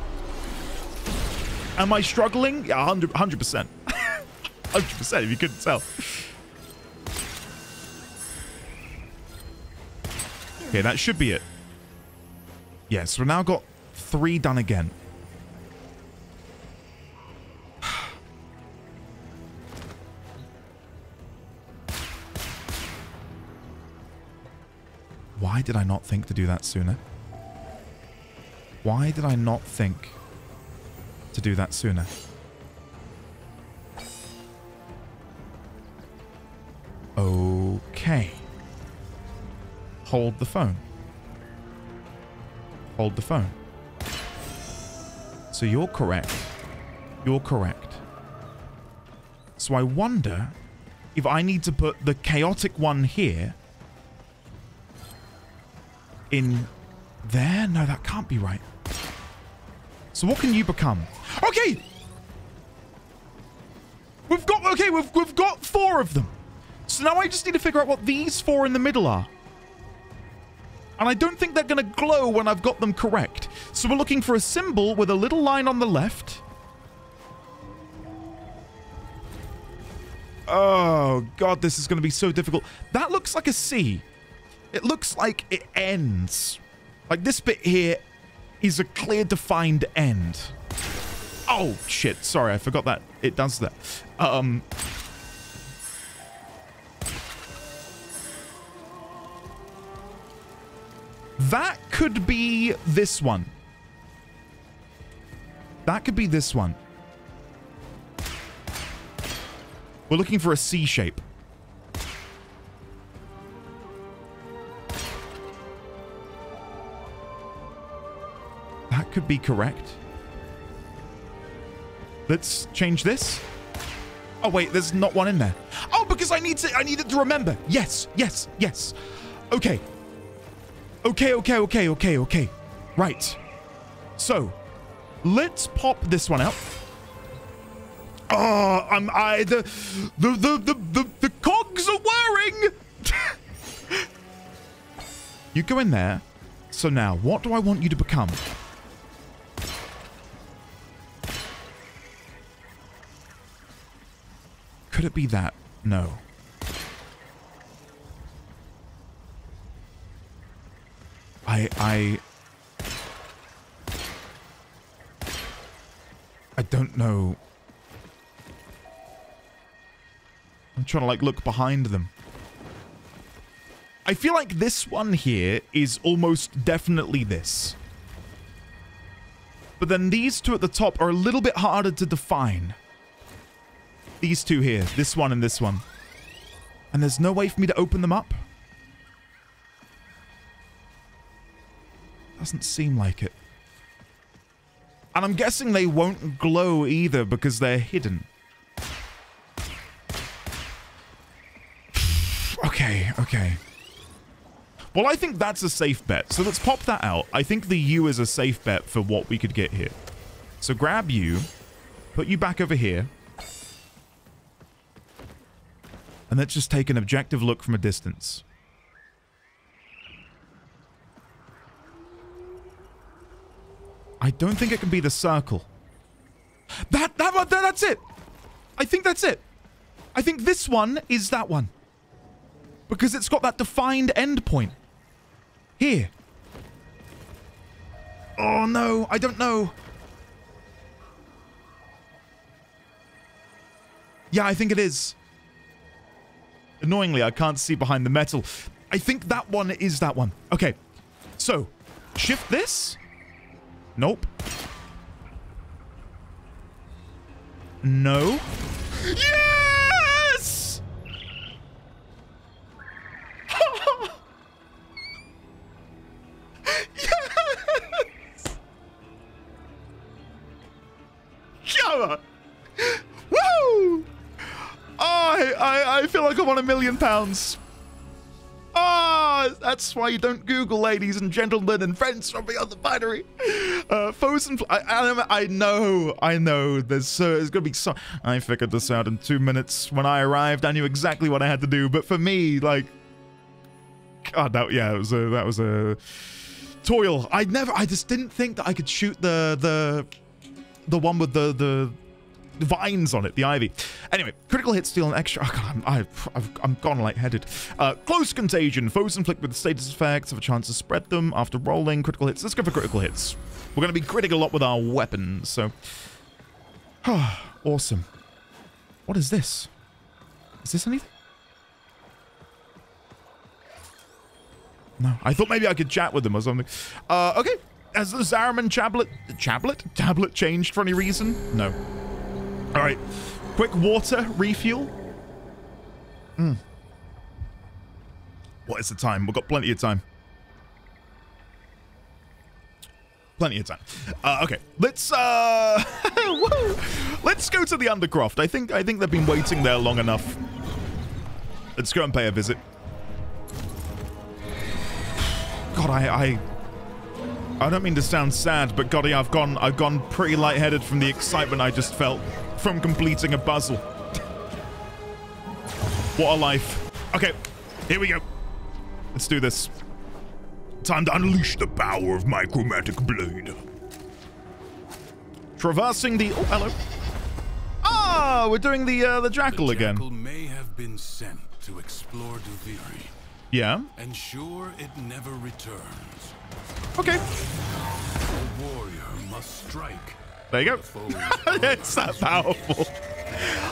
Am I struggling? Yeah, 100%. 100% if you couldn't tell. Okay, that should be it. Yes, we've now got 3 done again. Why did I not think to do that sooner? Why did I not think to do that sooner? Okay. Hold the phone. Hold the phone. So you're correct. You're correct. So I wonder if I need to put the chaotic one here in there? No, that can't be right. So what can you become? Okay! We've got 4 of them. So now I just need to figure out what these 4 in the middle are. And I don't think they're going to glow when I've got them correct. So we're looking for a symbol with a little line on the left. Oh, God, this is going to be so difficult. That looks like a C. It looks like it ends. Like this bit here is a clear defined end. Oh, shit. Sorry, I forgot that it does that. That could be this one. That could be this one. We're looking for a C shape. That could be correct. Let's change this. Oh wait, there's not one in there. Oh, because I needed to remember. Yes, yes, yes. Okay. Okay. Right. So, let's pop this one out. Oh, the cogs are whirring. You go in there. So now, what do I want you to become? Could it be that? No. I don't know. I'm trying to like look behind them. I feel like this one here is almost definitely this. But then these 2 at the top are a little bit harder to define. These 2 here, this one and this one. And there's no way for me to open them up. Doesn't seem like it. And I'm guessing they won't glow either because they're hidden. Okay. Well, I think that's a safe bet. So let's pop that out. I think the U is a safe bet for what we could get here. So grab you, put you back over here. And let's just take an objective look from a distance. I don't think it can be the circle. That's it. I think that's it. I think this one is that one. Because it's got that defined end point. Here. Oh no, I don't know. Yeah, I think it is. Annoyingly, I can't see behind the metal. I think that one is that one. Okay, so shift this. Nope. No. Yes! Yes! Come on. Woo! I feel like I won £1 million. Ah, that's why you don't Google, ladies and gentlemen and friends from beyond the binary. Foes and... I know. There's gonna be so... I figured this out in 2 minutes. When I arrived, I knew exactly what I had to do. But for me, like... God, that was a toil. I just didn't think that I could shoot the one with the vines on it, the ivy. Anyway, critical hits deal an extra... Oh God, I'm gone lightheaded. Close contagion. Foes inflict with status effects have a chance to spread them after rolling. Critical hits. Let's go for critical hits. We're going to be critting a lot with our weapons, so... Awesome. What is this? Is this anything? No. I thought maybe I could chat with them or something. Okay. Has the Zariman tablet changed for any reason? No. All right. Quick water refuel. What is the time? We've got plenty of time. Plenty of time. Okay. Let's let's go to the Undercroft. I think they've been waiting there long enough. Let's go and pay a visit. God, I don't mean to sound sad, but God, I've gone pretty lightheaded from the excitement I just felt from completing a puzzle. What a life. Okay, here we go. Let's do this. Time to unleash the power of my chromatic blade. Traversing the... Oh, hello. Ah, we're doing the jackal again. The jackal may have been sent to explore Duviri. Yeah. Ensure it never returns. Okay. A warrior must strike. There you go. It's that powerful.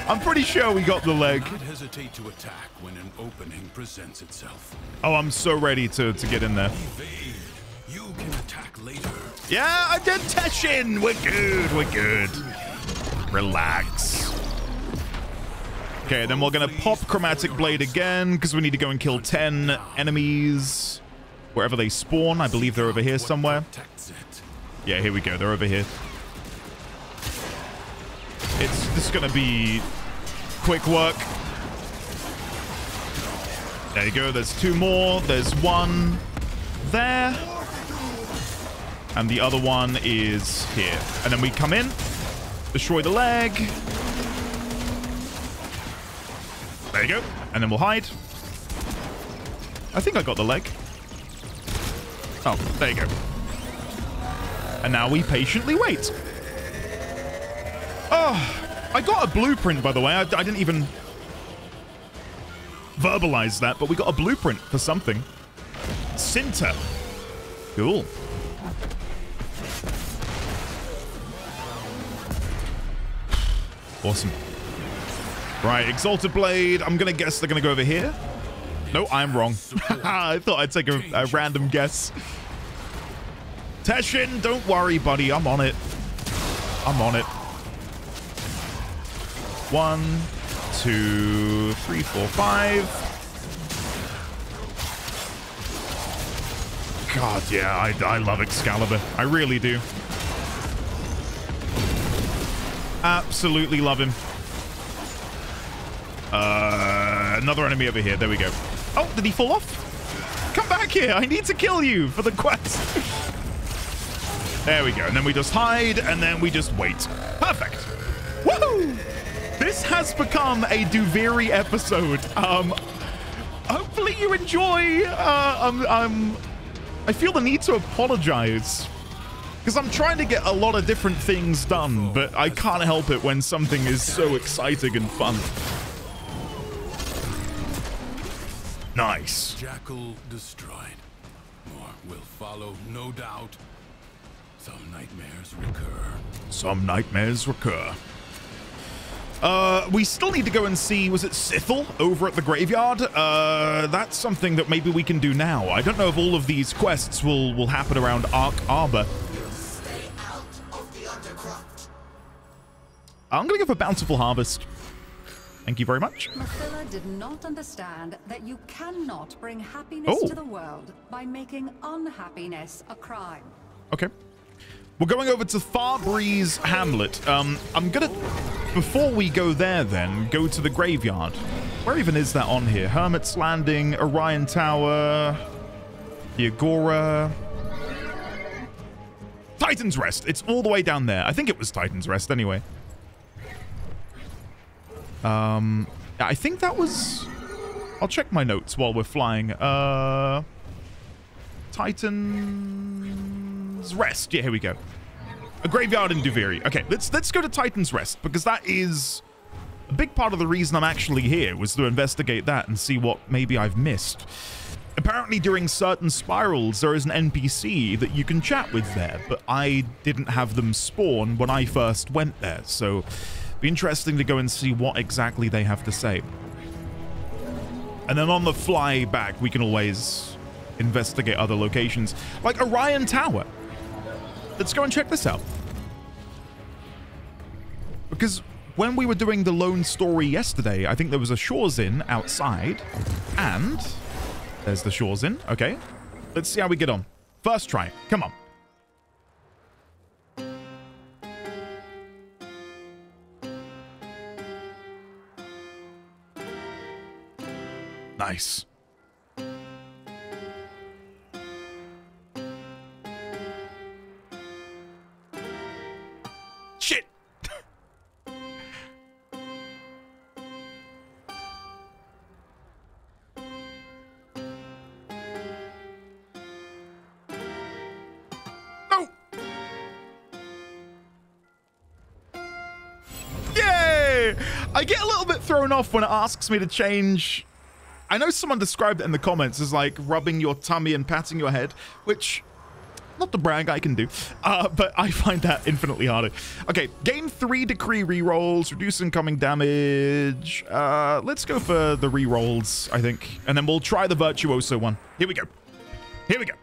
I'm pretty sure we got the leg. Do not hesitate to attack when an opening presents itself. Oh, I'm so ready to get in there. Evade. You can attack later. Yeah, I did Teshin. We're good. We're good. Relax. Okay, then we're going to pop Chromatic Blade again because we need to go and kill 10 enemies wherever they spawn. I believe they're over here somewhere. Yeah, here we go. They're over here. This is going to be quick work. There you go. There's 2 more. There's 1 there. And the other one is here. And then we come in, destroy the leg. There you go. And then we'll hide. I think I got the leg. Oh, there you go. And now we patiently wait. Oh, I got a blueprint, by the way. I didn't even verbalize that, but we got a blueprint for something. Cinta. Cool. Awesome. Right, Exalted Blade. I'm going to guess they're going to go over here. No, I'm wrong. I thought I'd take a random guess. Teshin, don't worry, buddy. I'm on it. I'm on it. 1, 2, 3, 4, 5. God, yeah, I love Excalibur. I really do. Absolutely love him. Another enemy over here. There we go. Oh, did he fall off? Come back here. I need to kill you for the quest. There we go. And then we just hide, and then we just wait. Perfect. Woohoo! This has become a Duviri episode. Hopefully you enjoy. I feel the need to apologize. Because I'm trying to get a lot of different things done, but I can't help it when something is so exciting and fun. Nice. Jackal destroyed. More will follow, no doubt. Some nightmares recur. Some nightmares recur. We still need to go and see, was it Sithel over at the graveyard? That's something that maybe we can do now. I don't know if all of these quests will happen around Ark Arbor. I'm going to go for Bountiful Harvest. Thank you very much. Mathila did not understand that you cannot bring happiness to the world by making unhappiness a crime. Okay. We're going over to Farbreeze Hamlet. I'm going to, before we go there then, go to the graveyard. Where even is that on here? Hermit's Landing, Orion Tower, the Agora. Titan's Rest. It's all the way down there. I think it was Titan's Rest anyway. I think that was... I'll check my notes while we're flying. Titan's Rest. Yeah, here we go. A graveyard in Duviri. Okay, let's go to Titan's Rest, because that is a big part of the reason I'm actually here, was to investigate that and see what maybe I've missed. Apparently during certain spirals there is an NPC that you can chat with there, but I didn't have them spawn when I first went there, so it'd be interesting to go and see what exactly they have to say. And then on the fly back we can always investigate other locations, like Orion Tower. Let's go and check this out. Because when we were doing the lone story yesterday, I think there was a Shores Inn outside, and there's the Shores Inn. Okay, let's see how we get on. First try. Come on. Nice. Shit. No. Yay! I get a little bit thrown off when it asks me to change. I know someone described it in the comments as like rubbing your tummy and patting your head, which, not to brag, I can do, but I find that infinitely harder. Okay, gain 3 decree rerolls, reduce incoming damage. Let's go for the rerolls, I think, and then we'll try the Virtuoso one. Here we go. Here we go.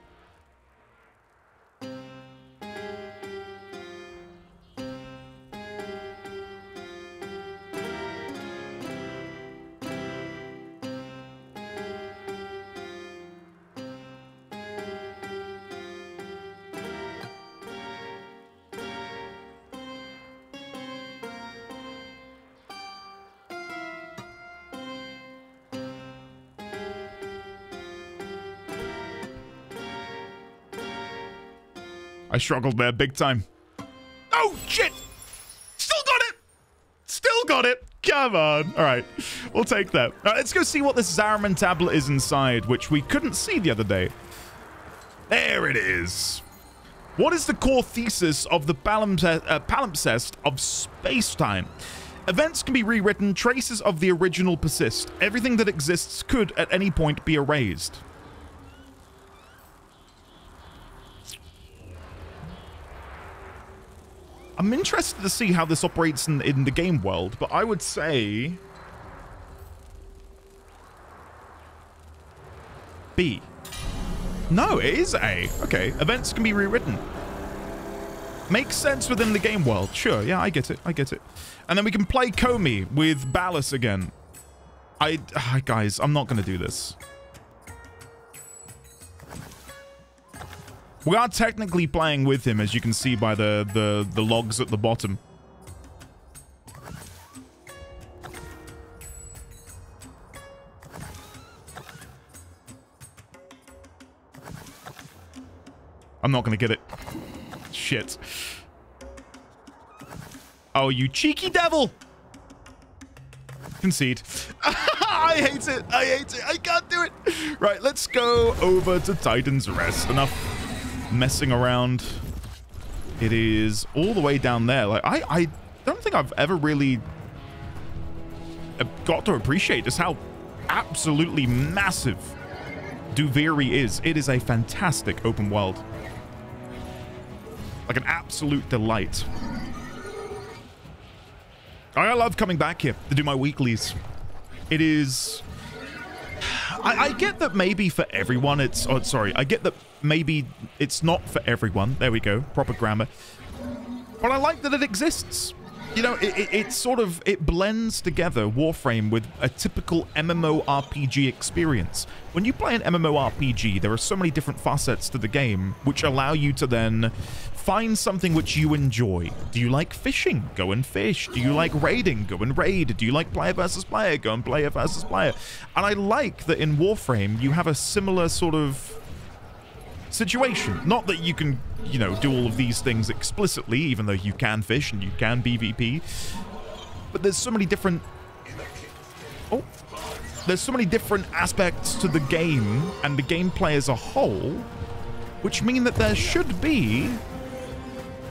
I struggled there big time. Oh, shit! Still got it! Still got it! Come on. All right, we'll take that. All right, let's go see what this Zariman tablet is inside, which we couldn't see the other day. There it is. What is the core thesis of the palimpsest of space-time? Events can be rewritten, traces of the original persist. Everything that exists could, at any point, be erased. I'm interested to see how this operates in the game world, but I would say B. No, it is A. Okay, events can be rewritten. Makes sense within the game world. Sure, yeah, I get it. I get it. And then we can play Comey with Ballas again. Guys, I'm not going to do this. We are technically playing with him, as you can see by the logs at the bottom. I'm not gonna get it. Shit. Oh, you cheeky devil! Concede. I hate it. I hate it. I can't do it. Right, let's go over to Titan's Rest. Enough messing around. It is all the way down there. Like I don't think I've ever really got to appreciate just how absolutely massive Duviri is. It is a fantastic open world. Like an absolute delight. I love coming back here to do my weeklies. It is... I get that maybe for everyone it's... Oh, sorry. I get that maybe it's not for everyone. There we go. Proper grammar. But I like that it exists. You know, it sort of... It blends together Warframe with a typical MMORPG experience. When you play an MMORPG, there are so many different facets to the game which allow you to then find something which you enjoy. Do you like fishing? Go and fish. Do you like raiding? Go and raid. Do you like player versus player? Go and player versus player. And I like that in Warframe, you have a similar sort of situation. Not that you can, you know, do all of these things explicitly, even though you can fish and you can PvP. But there's so many different... Oh. There's so many different aspects to the game and the gameplay as a whole, which mean that there should be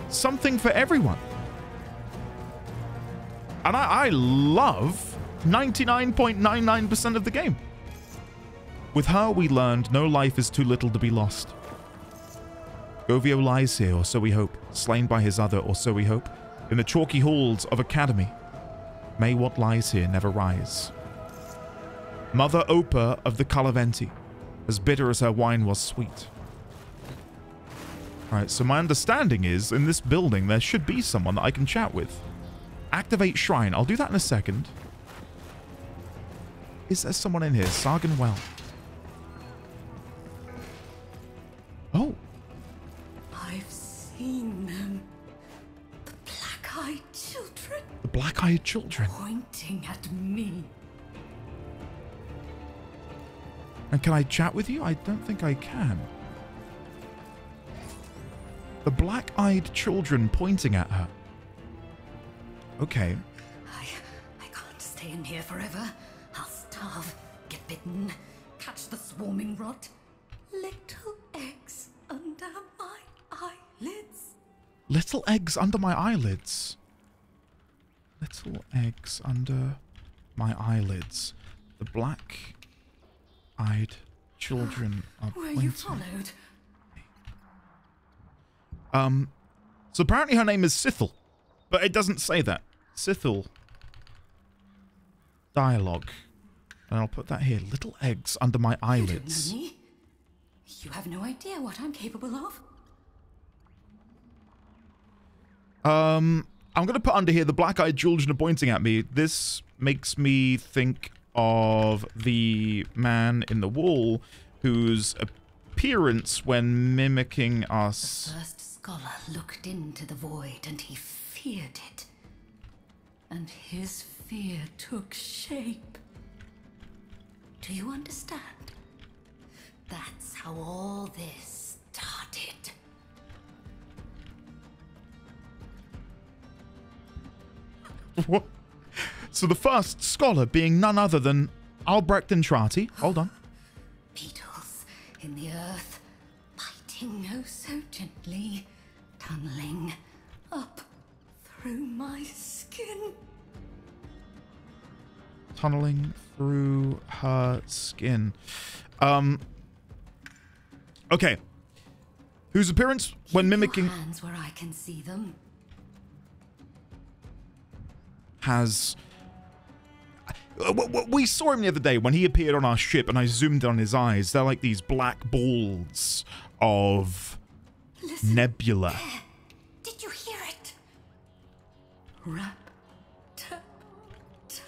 something for everyone. And I love 99.99% of the game. With her, we learned no life is too little to be lost. Govio lies here, or so we hope, slain by his other, or so we hope, in the chalky halls of Academy. May what lies here never rise. Mother Opa of the Calaventi, as bitter as her wine was sweet. Alright, so my understanding is, in this building, there should be someone that I can chat with. Activate Shrine. I'll do that in a second. Is there someone in here? Sargon Well. Oh. I've seen them. The black-eyed children. The black-eyed children. Pointing at me. And can I chat with you? I don't think I can. The black-eyed children pointing at her. Okay. I can't stay in here forever. I'll starve, get bitten, catch the swarming rot. Little eggs under my eyelids. Little eggs under my eyelids. Little eggs under my eyelids. The black-eyed children are Were pointing. you followed? So apparently her name is Sithel, but it doesn't say that. Sithel. Dialogue. And I'll put that here. Little eggs under my eyelids. You don't know me. You have no idea what I'm capable of. I'm going to put under here, the black-eyed children are pointing at me. This makes me think of the man in the wall whose appearance when mimicking us... The first scholar looked into the void and he feared it. And his fear took shape. Do you understand? That's how all this started. What? So the first scholar being none other than Albrecht Entrati. Hold on. Beetles in the earth, biting oh so gently, tunneling up through my skin. Tunneling through her skin. Okay. Whose appearance when mimicking... Hands where I can see them. Has... We saw him the other day when he appeared on our ship and I zoomed in on his eyes. They're like these black balls of nebula. There. Did you hear it? Rap, tap, tap.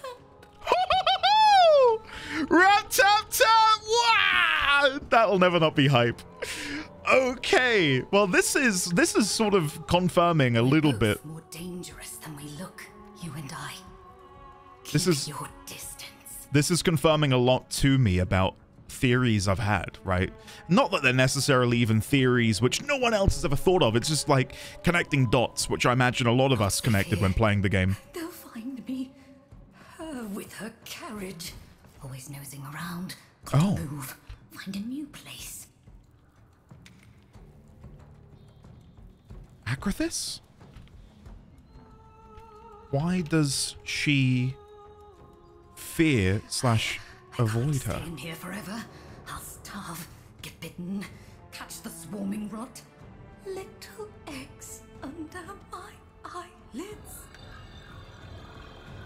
Rap, tap, tap! Wow! That'll never not be hype. Okay, well this is sort of confirming a little bit. More dangerous than we look, you and I. This Keep is your distance. This is confirming a lot to me about theories I've had, right? Not that they're necessarily even theories which no one else has ever thought of. It's just like connecting dots, which I imagine a lot of us connected when playing the game. They'll find me. Her with her carriage. Always nosing around. Oh. Move. Find a new place. Akrathis? Why does she fear / avoid her? Stay in here forever. I'll starve, get bitten, catch the swarming rot. Little eggs under my eyelids.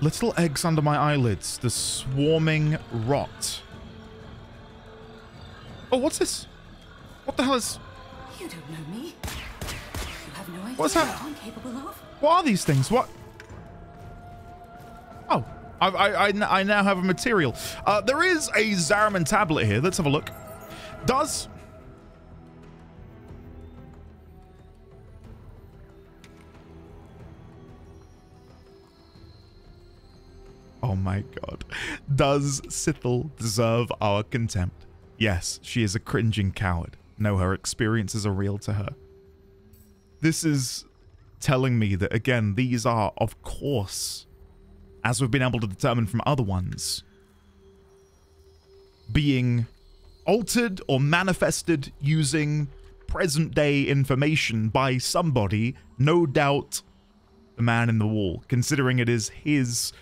Little eggs under my eyelids. The swarming rot. Oh, what's this? What the hell is... You don't know me. You have no idea What's that? what I'm capable of. What are these things? What? Oh, I now have a material. There is a Zariman tablet here. Let's have a look. Does... Oh my god. Does Sithel deserve our contempt? Yes, she is a cringing coward. No, her experiences are real to her. This is telling me that, again, these are, of course, as we've been able to determine from other ones, being altered or manifested using present-day information by somebody, no doubt the man in the wall, considering it is his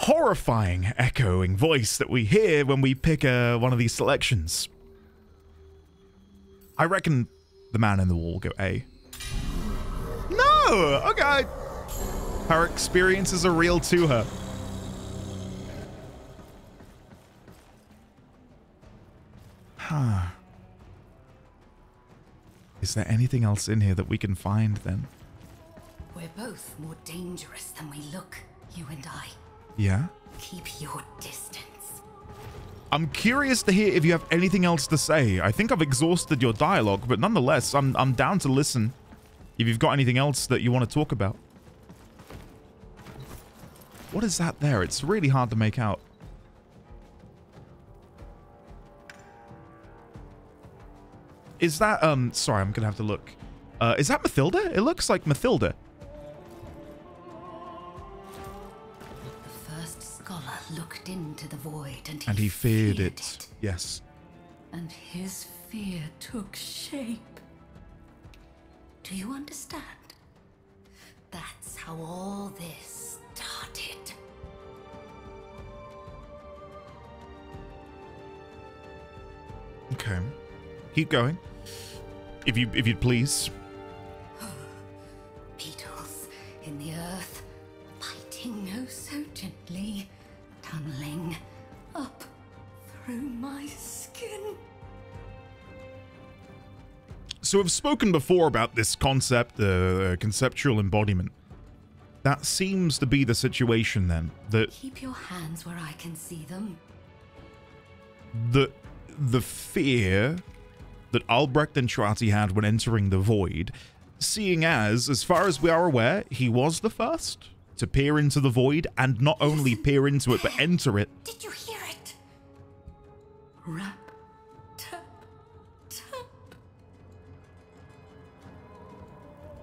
horrifying echoing voice that we hear when we pick one of these selections. I reckon the man in the wall go A. No! Okay. Her experiences are real to her. Huh. Is there anything else in here that we can find then? We're both more dangerous than we look, you and I. Yeah? Keep your distance. I'm curious to hear if you have anything else to say. I think I've exhausted your dialogue, but nonetheless, I'm down to listen if you've got anything else that you want to talk about. What is that there? It's really hard to make out. Is that, sorry, I'm gonna have to look. Is that Mathilda? It looks like Mathilda. The first scholar looked into the void and he feared it. Yes. And his fear took shape. Do you understand? That's how all this started. Okay. Keep going. If you'd please. Beetles in the earth, biting oh so gently, tunneling up through my skin. So I've spoken before about this concept, the conceptual embodiment. That seems to be the situation then. That keep your hands where I can see them. The fear that Albrecht and Trati had when entering the void, seeing as far as we are aware, he was the first to peer into the void, and not only peer into it, but enter it. Did you hear it? Rap, tap, tap.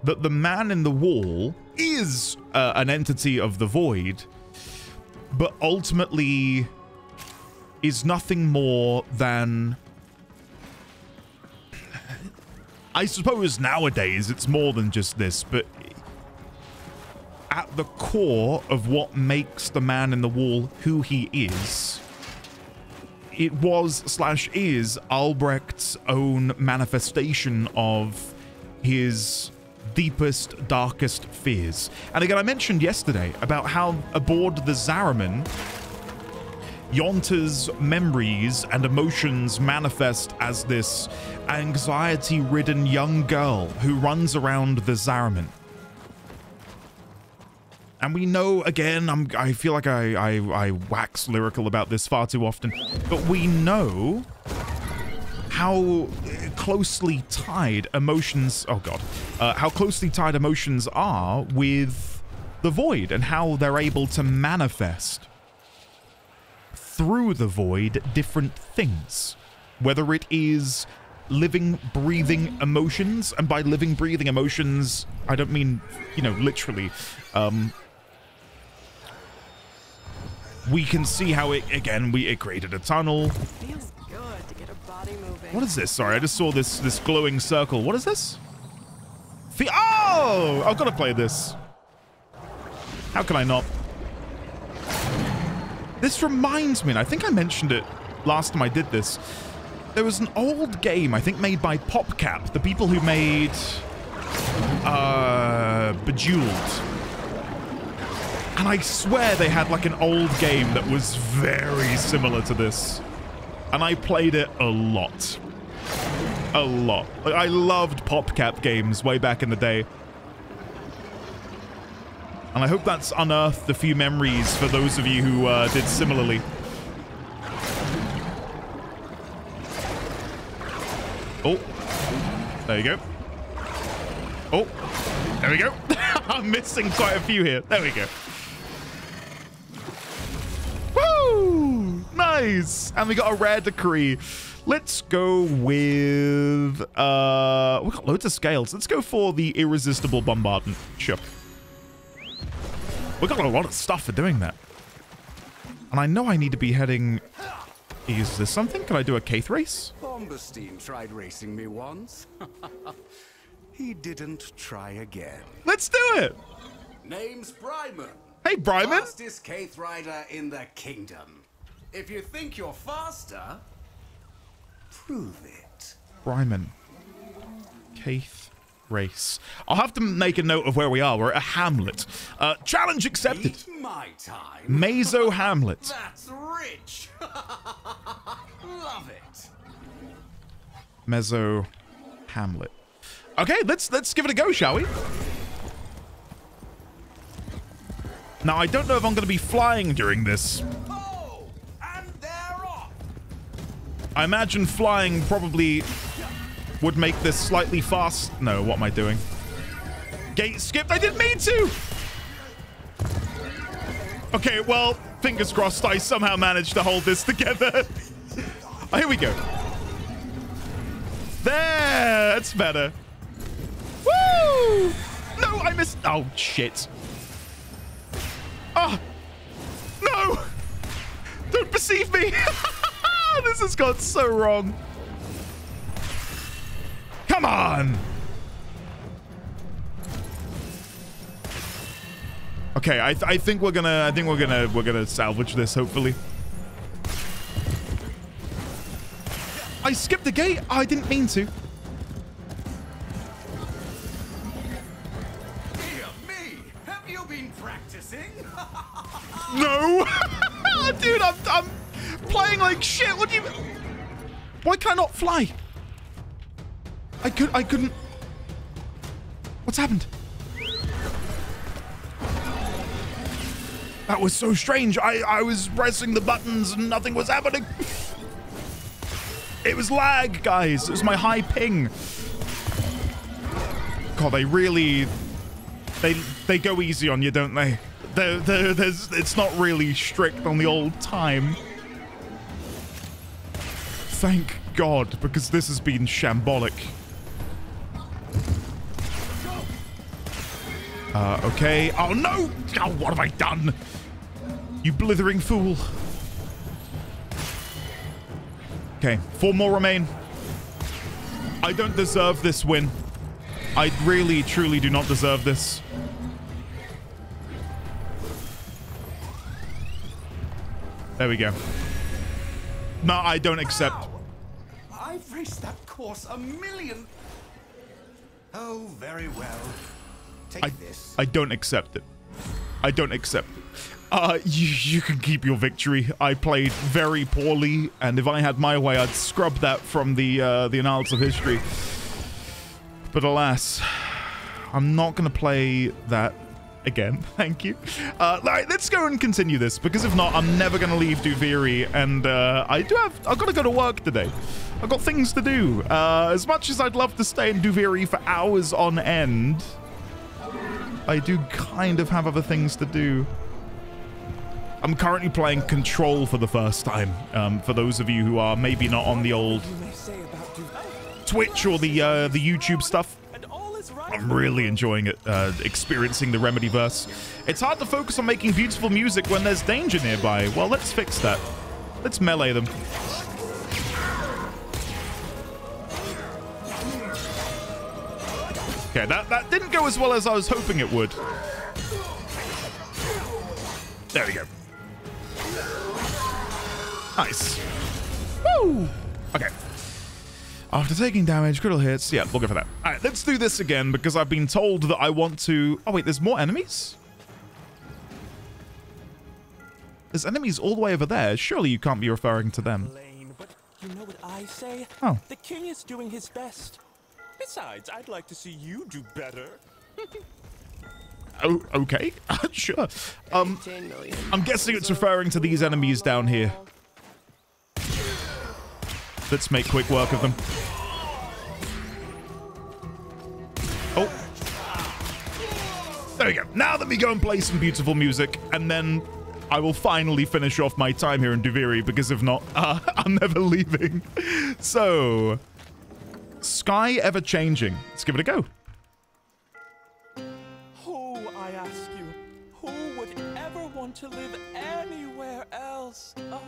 That the man in the wall is an entity of the void, but ultimately is nothing more than... I suppose nowadays it's more than just this, but at the core of what makes the man in the wall who he is, it was/is Albrecht's own manifestation of his deepest, darkest fears. And again, I mentioned yesterday about how aboard the Zariman, Yonta's memories and emotions manifest as this anxiety-ridden young girl who runs around the Zariman. And we know, again, I feel like I wax lyrical about this far too often, but we know how closely tied emotions, oh god, how closely tied emotions are with the void and how they're able to manifest through the void different things, whether it is living, breathing emotions, and by living, breathing emotions, I don't mean, you know, literally. We can see how it, again, it created a tunnel. Feels good to get a body moving. What is this? Sorry, I just saw this glowing circle. What is this? Oh! I've got to play this. How can I not? This reminds me, and I think I mentioned it last time I did this. There was an old game, I think made by PopCap, the people who made Bejeweled. And I swear they had like an old game that was very similar to this. And I played it a lot. A lot. Like, I loved PopCap games way back in the day. And I hope that's unearthed a few memories for those of you who did similarly. Oh, there you go. Oh, there we go. I'm missing quite a few here. There we go. Woo! Nice! And we got a rare decree. Let's go with... we've got loads of scales. Let's go for the irresistible bombardment. Sure. We've got a lot of stuff for doing that. And I know I need to be heading... Is this something? Can I do a Keith race? Bombestein tried racing me once. He didn't try again. Let's do it! Name's Bryman. Hey, Bryman! Fastest Keith rider in the kingdom. If you think you're faster, prove it. Bryman. Keith race. I'll have to make a note of where we are. We're at a hamlet. Challenge accepted. Eat my time. Mazo Hamlet. That's rich. Love it. Mezzo Hamlet. Okay, let's give it a go, shall we? Now, I don't know if I'm going to be flying during this. Oh, and they're off. I imagine flying probably would make this slightly fast. No, what am I doing? Gate skipped. I didn't mean to. Okay, well, fingers crossed I somehow managed to hold this together. Oh, here we go. There, that's better. Woo! No, I missed. Oh, shit. Oh, no. Don't perceive me. This has gone so wrong. Come on. Okay, I think we're gonna salvage this, hopefully. I skipped the gate. I didn't mean to. Dear me, have you been practicing? No, dude, I'm playing like shit. What do you? Why can I not fly? I couldn't. What's happened? That was so strange. I was pressing the buttons and nothing was happening. It was lag, guys. It was my high ping. God, they really... They go easy on you, don't they? It's not really strict on the old time. Thank God, because this has been shambolic. Okay. Oh, no! Oh, what have I done? You blithering fool. Okay, 4 more remain. I don't deserve this win. I really, truly do not deserve this. There we go. No, I don't accept. Wow. I've raced that course 1,000,000. Oh, very well. Take this. I don't accept it. I don't accept it. You can keep your victory. I played very poorly, and if I had my way, I'd scrub that from the annals of history. But alas, I'm not going to play that again. Thank you. Right, let's go and continue this, because if not, I'm never going to leave Duviri, and I've got to go to work today. I've got things to do. As much as I'd love to stay in Duviri for hours on end, I do kind of have other things to do. I'm currently playing Control for the first time. For those of you who are maybe not on the old Twitch or the YouTube stuff, I'm really enjoying it, experiencing the Remedyverse. It's hard to focus on making beautiful music when there's danger nearby. Well, let's fix that. Let's melee them. Okay, that didn't go as well as I was hoping it would. There we go. Nice. Woo! Okay. After taking damage, critical hits. Yeah, we'll go for that. All right, let's do this again because I've been told that I want to... Oh, wait, there's more enemies? There's enemies all the way over there. Surely you can't be referring to them. But you know what I say? Oh. The king is doing his best. Besides, I'd like to see you do better. Oh, okay. Sure. I'm guessing it's referring to these enemies down here. Let's make quick work of them. Oh. There we go. Now let me go and play some beautiful music, and then I will finally finish off my time here in Duviri, because if not, I'm never leaving. So, sky ever changing. Let's give it a go. Who, I ask you, who would ever want to live anywhere else? Oh.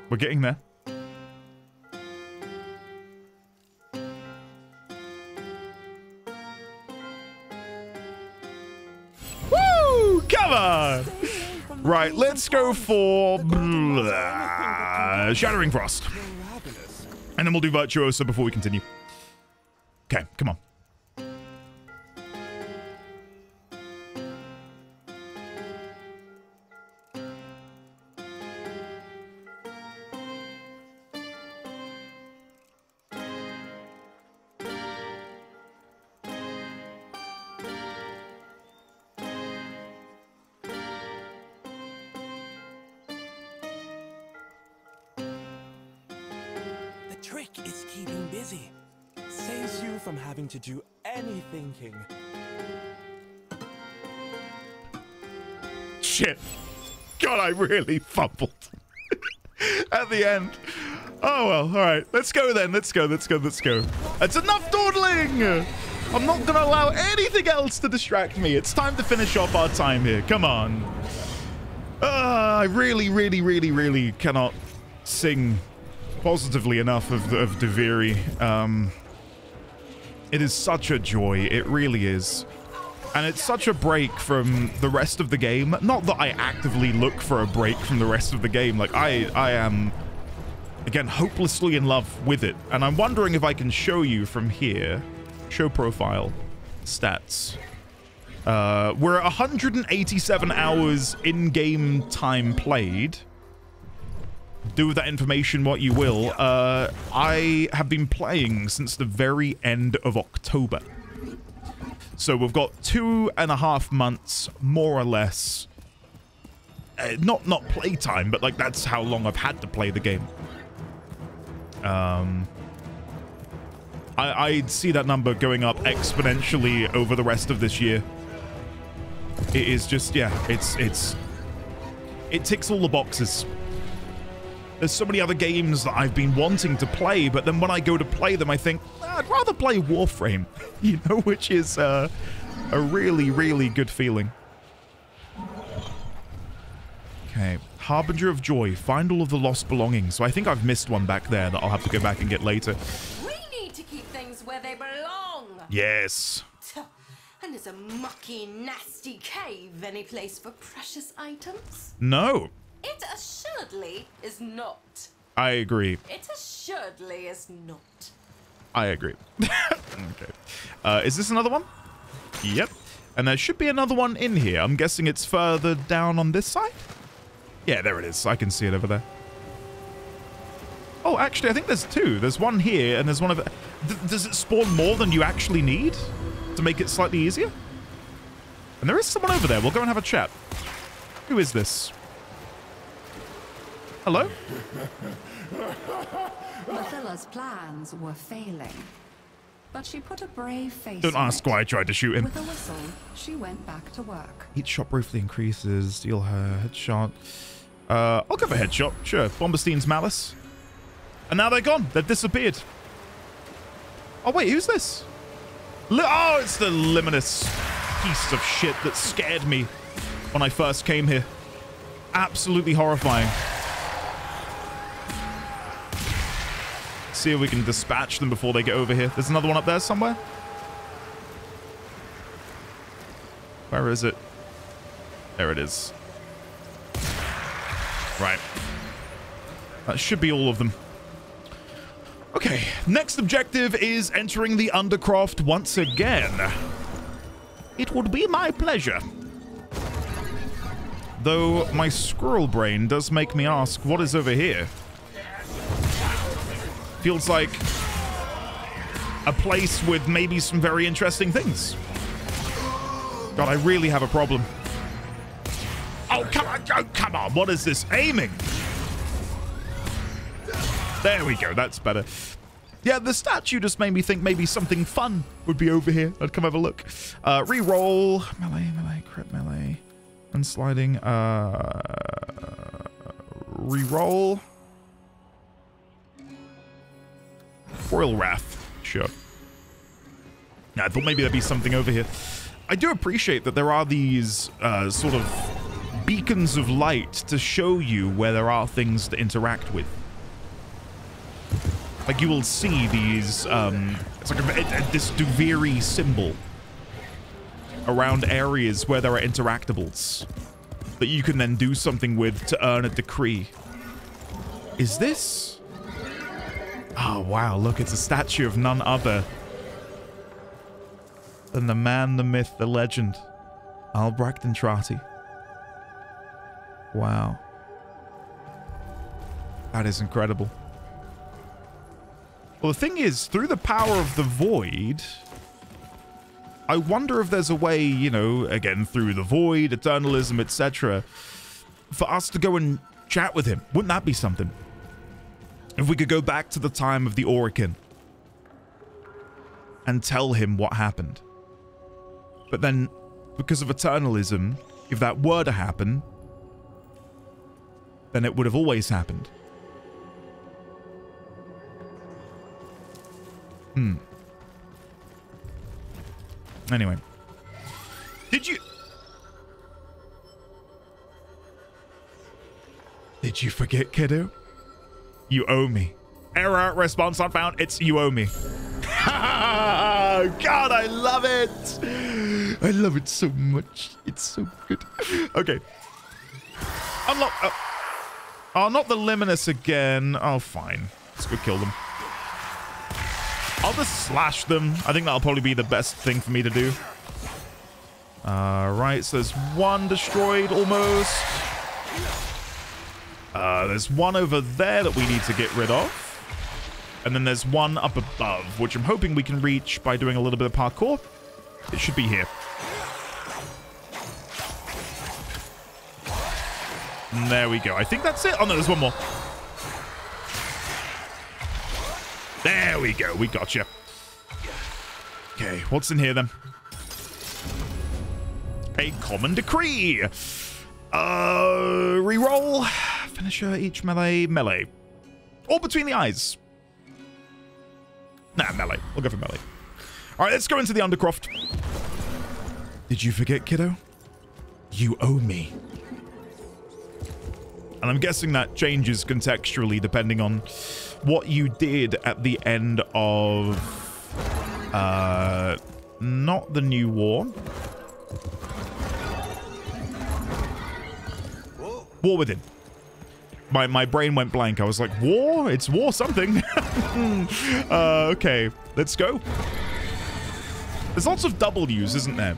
We're getting there. Woo! Come on! Right, let's go for Shattering Frost. And then we'll do Virtuoso before we continue. Okay, come on. To do any thinking. Shit. God, I really fumbled at the end. Oh well, alright. Let's go then. Let's go. That's enough dawdling! I'm not gonna allow anything else to distract me. It's time to finish off our time here. Come on. I really cannot sing positively enough of Duviri. It is such a joy, it really is. And it's such a break from the rest of the game. Not that I actively look for a break from the rest of the game. Like, I am, again, hopelessly in love with it. And I'm wondering if I can show you from here. Show profile. Stats. We're at 187 hours in-game time played. Do with that information what you will. I have been playing since the very end of October. So we've got 2.5 months, more or less. Not playtime, but like that's how long I've had to play the game. I'd see that number going up exponentially over the rest of this year. It is just, yeah, it ticks all the boxes. There's so many other games that I've been wanting to play, but then when I go to play them, I think, I'd rather play Warframe, you know, which is a really good feeling. Okay, Harbinger of Joy, find all of the lost belongings. So I think I've missed one back there that I'll have to go back and get later. We need to keep things where they belong. Yes. And is a mucky, nasty cave any place for precious items? No. It assuredly is not. I agree. It assuredly is not. I agree. Okay. Is this another one? Yep. And there should be another one in here. I'm guessing it's further down on this side? Yeah, there it is. I can see it over there. Oh, actually, I think there's two. There's one here, and there's one over... Does it spawn more than you actually need to make it slightly easier? And there is someone over there. We'll go and have a chat. Who is this? Hello? Mathilla's plans were failing, but she put a brave face. Don't ask why I tried to shoot him. With a whistle, she went back to work. Each shot briefly increases. Steal her headshot. I'll go for headshot. Sure. Bomberstein's Malice. And now they're gone. They've disappeared. Oh, wait. Who's this? Oh, it's the Luminous piece of shit that scared me when I first came here. Absolutely horrifying. See if we can dispatch them before they get over here. There's another one up there somewhere. Where is it? There it is. Right. That should be all of them. Okay, next objective is entering the Undercroft once again. It would be my pleasure. Though my squirrel brain does make me ask, what is over here? Feels like a place with maybe some very interesting things. God, I really have a problem. Oh, come on. Oh, come on. What is this? Aiming. There we go. That's better. Yeah, the statue just made me think maybe something fun would be over here. I'd come have a look. Reroll. Melee, crit melee. And sliding. Reroll. Royal Wrath. Sure. Yeah, I thought maybe there'd be something over here. I do appreciate that there are these sort of beacons of light to show you where there are things to interact with. Like you will see these, it's like this Duviri symbol around areas where there are interactables that you can then do something with to earn a decree. Is this? Oh, wow. Look, it's a statue of none other than the man, the myth, the legend, Albrecht and Trati. Wow. That is incredible. Well, the thing is, through the power of the void, I wonder if there's a way, you know, again, through the void, eternalism, etc., for us to go and chat with him. Wouldn't that be something? If we could go back to the time of the Orokin and tell him what happened. But then, because of eternalism, if that were to happen, then it would have always happened. Anyway. Did you forget, kiddo? You owe me. Error, response not found. It's you owe me. God, I love it. I love it so much. It's so good. Okay. Unlock. Oh, not the Liminus again. Oh, fine. Let's go kill them. I'll just slash them. I think that'll probably be the best thing for me to do. Right, so there's one destroyed almost. There's one over there that we need to get rid of. And then there's one up above, which I'm hoping we can reach by doing a little bit of parkour. It should be here. And there we go. I think that's it. Oh, no, there's one more. There we go. We got you. Okay, what's in here then? A common decree. Reroll. Finisher each melee. All between the eyes. Nah, melee. We'll go for melee. All right, let's go into the Undercroft. Did you forget, kiddo? You owe me. And I'm guessing that changes contextually depending on what you did at the end of not the New War. War Within. My brain went blank. I was like, war? It's war something. Okay, let's go. There's lots of W's, isn't there?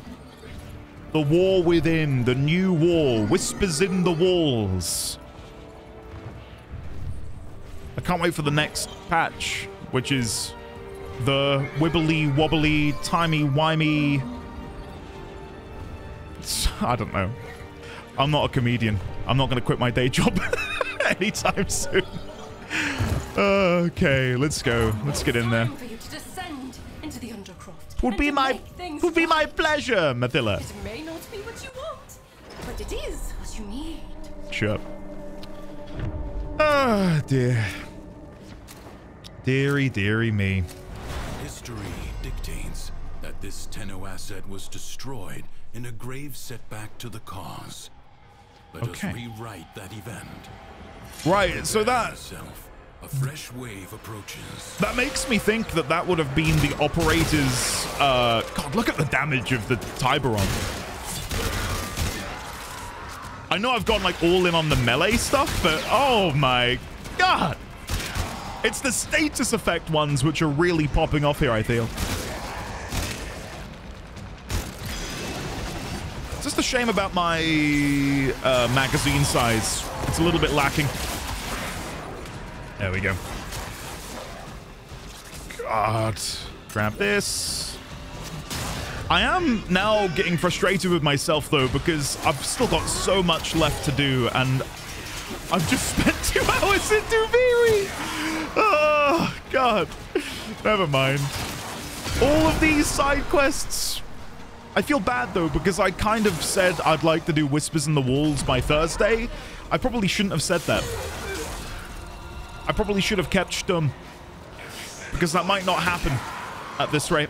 The War Within, the New War, whispers in the walls. I can't wait for the next patch, which is the wibbly wobbly timey wimey. I don't know. I'm not a comedian. I'm not going to quit my day job anytime soon. Okay, let's go. Let's get in there. For you to descend into the Undercroft. Would be my pleasure, Mathila. It may not be what you want, but it is what you need. Sure. Ah, dear. Dearie me. History dictates that this Tenno asset was destroyed in a grave setback to the cause. Let us rewrite that event. Right, so that... A fresh wave approaches. That makes me think that that would have been the operator's... God, look at the damage of the Tiburon. I know I've gone, like, all in on the melee stuff, but oh my god! It's the status effect ones which are really popping off here, I feel. It's just a shame about my magazine size. It's a little bit lacking. There we go. God. Grab this. I am now getting frustrated with myself, though, because I've still got so much left to do, and I've just spent 2 hours in Duviri. Oh, God. Never mind. All of these side quests. I feel bad, though, because I kind of said I'd like to do Whispers in the Walls by Thursday. I probably shouldn't have said that. I probably should have kept stum, because that might not happen at this rate.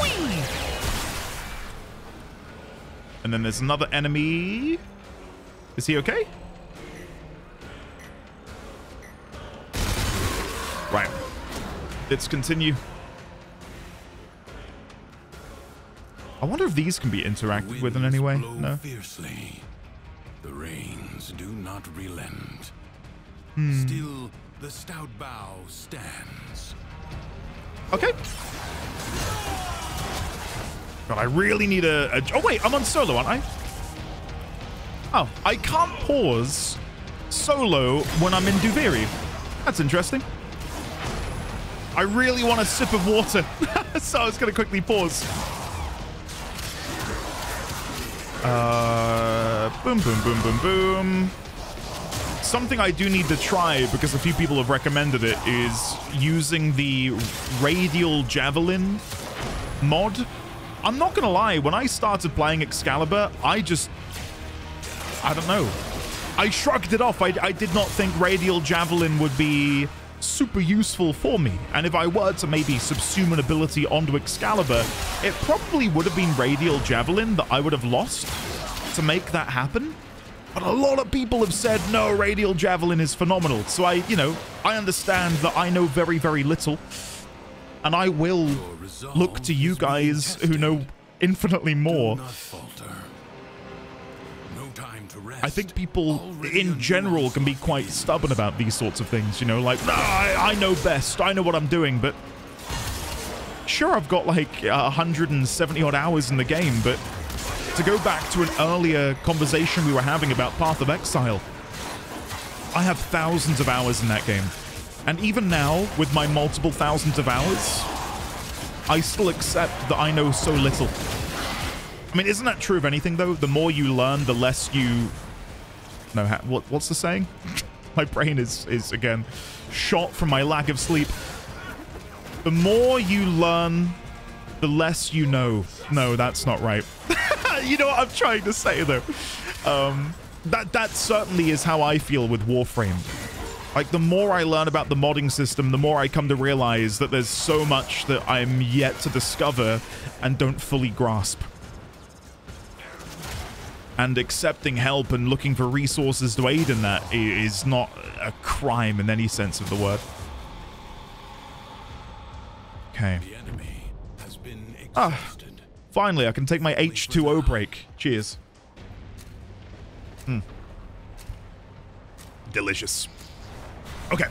Whee! And then there's another enemy. Is he okay? Right. Let's continue. I wonder if these can be interacted with in any way. No. Fiercely. The rains do not relent. Still, the stout bough stands. Okay. God, I really need a... Oh, wait, I'm on solo, aren't I? Oh, I can't pause solo when I'm in Duviri. That's interesting. I really want a sip of water, so I was going to quickly pause. Boom, boom, boom, boom, boom. Something I do need to try, because a few people have recommended it, is using the radial javelin mod. I'm not gonna lie, when I started playing Excalibur, I don't know. I shrugged it off. I did not think radial javelin would be super useful for me. And if I were to maybe subsume an ability onto Excalibur, it probably would have been radial javelin that I would have lost to make that happen. But a lot of people have said, no, radial javelin is phenomenal. So I understand that I know very, very little. And I will look to you guys who know infinitely more. I think people in general can be quite stubborn about these sorts of things, you know, like, nah, I know best, I know what I'm doing, but sure, I've got like 170 odd hours in the game, but to go back to an earlier conversation we were having about Path of Exile, I have thousands of hours in that game. And even now, with my multiple thousands of hours, I still accept that I know so little. I mean, isn't that true of anything, though? The more you learn, the less you... No, what's the saying? My brain is again, shot from my lack of sleep. The more you learn, the less you know. No, that's not right. You know what I'm trying to say, though? That certainly is how I feel with Warframe. Like, the more I learn about the modding system, the more I come to realize that there's so much that I'm yet to discover and don't fully grasp. And accepting help and looking for resources to aid in that is not a crime in any sense of the word. Okay. Ah, finally, I can take my H2O break. Cheers. Delicious. Okay.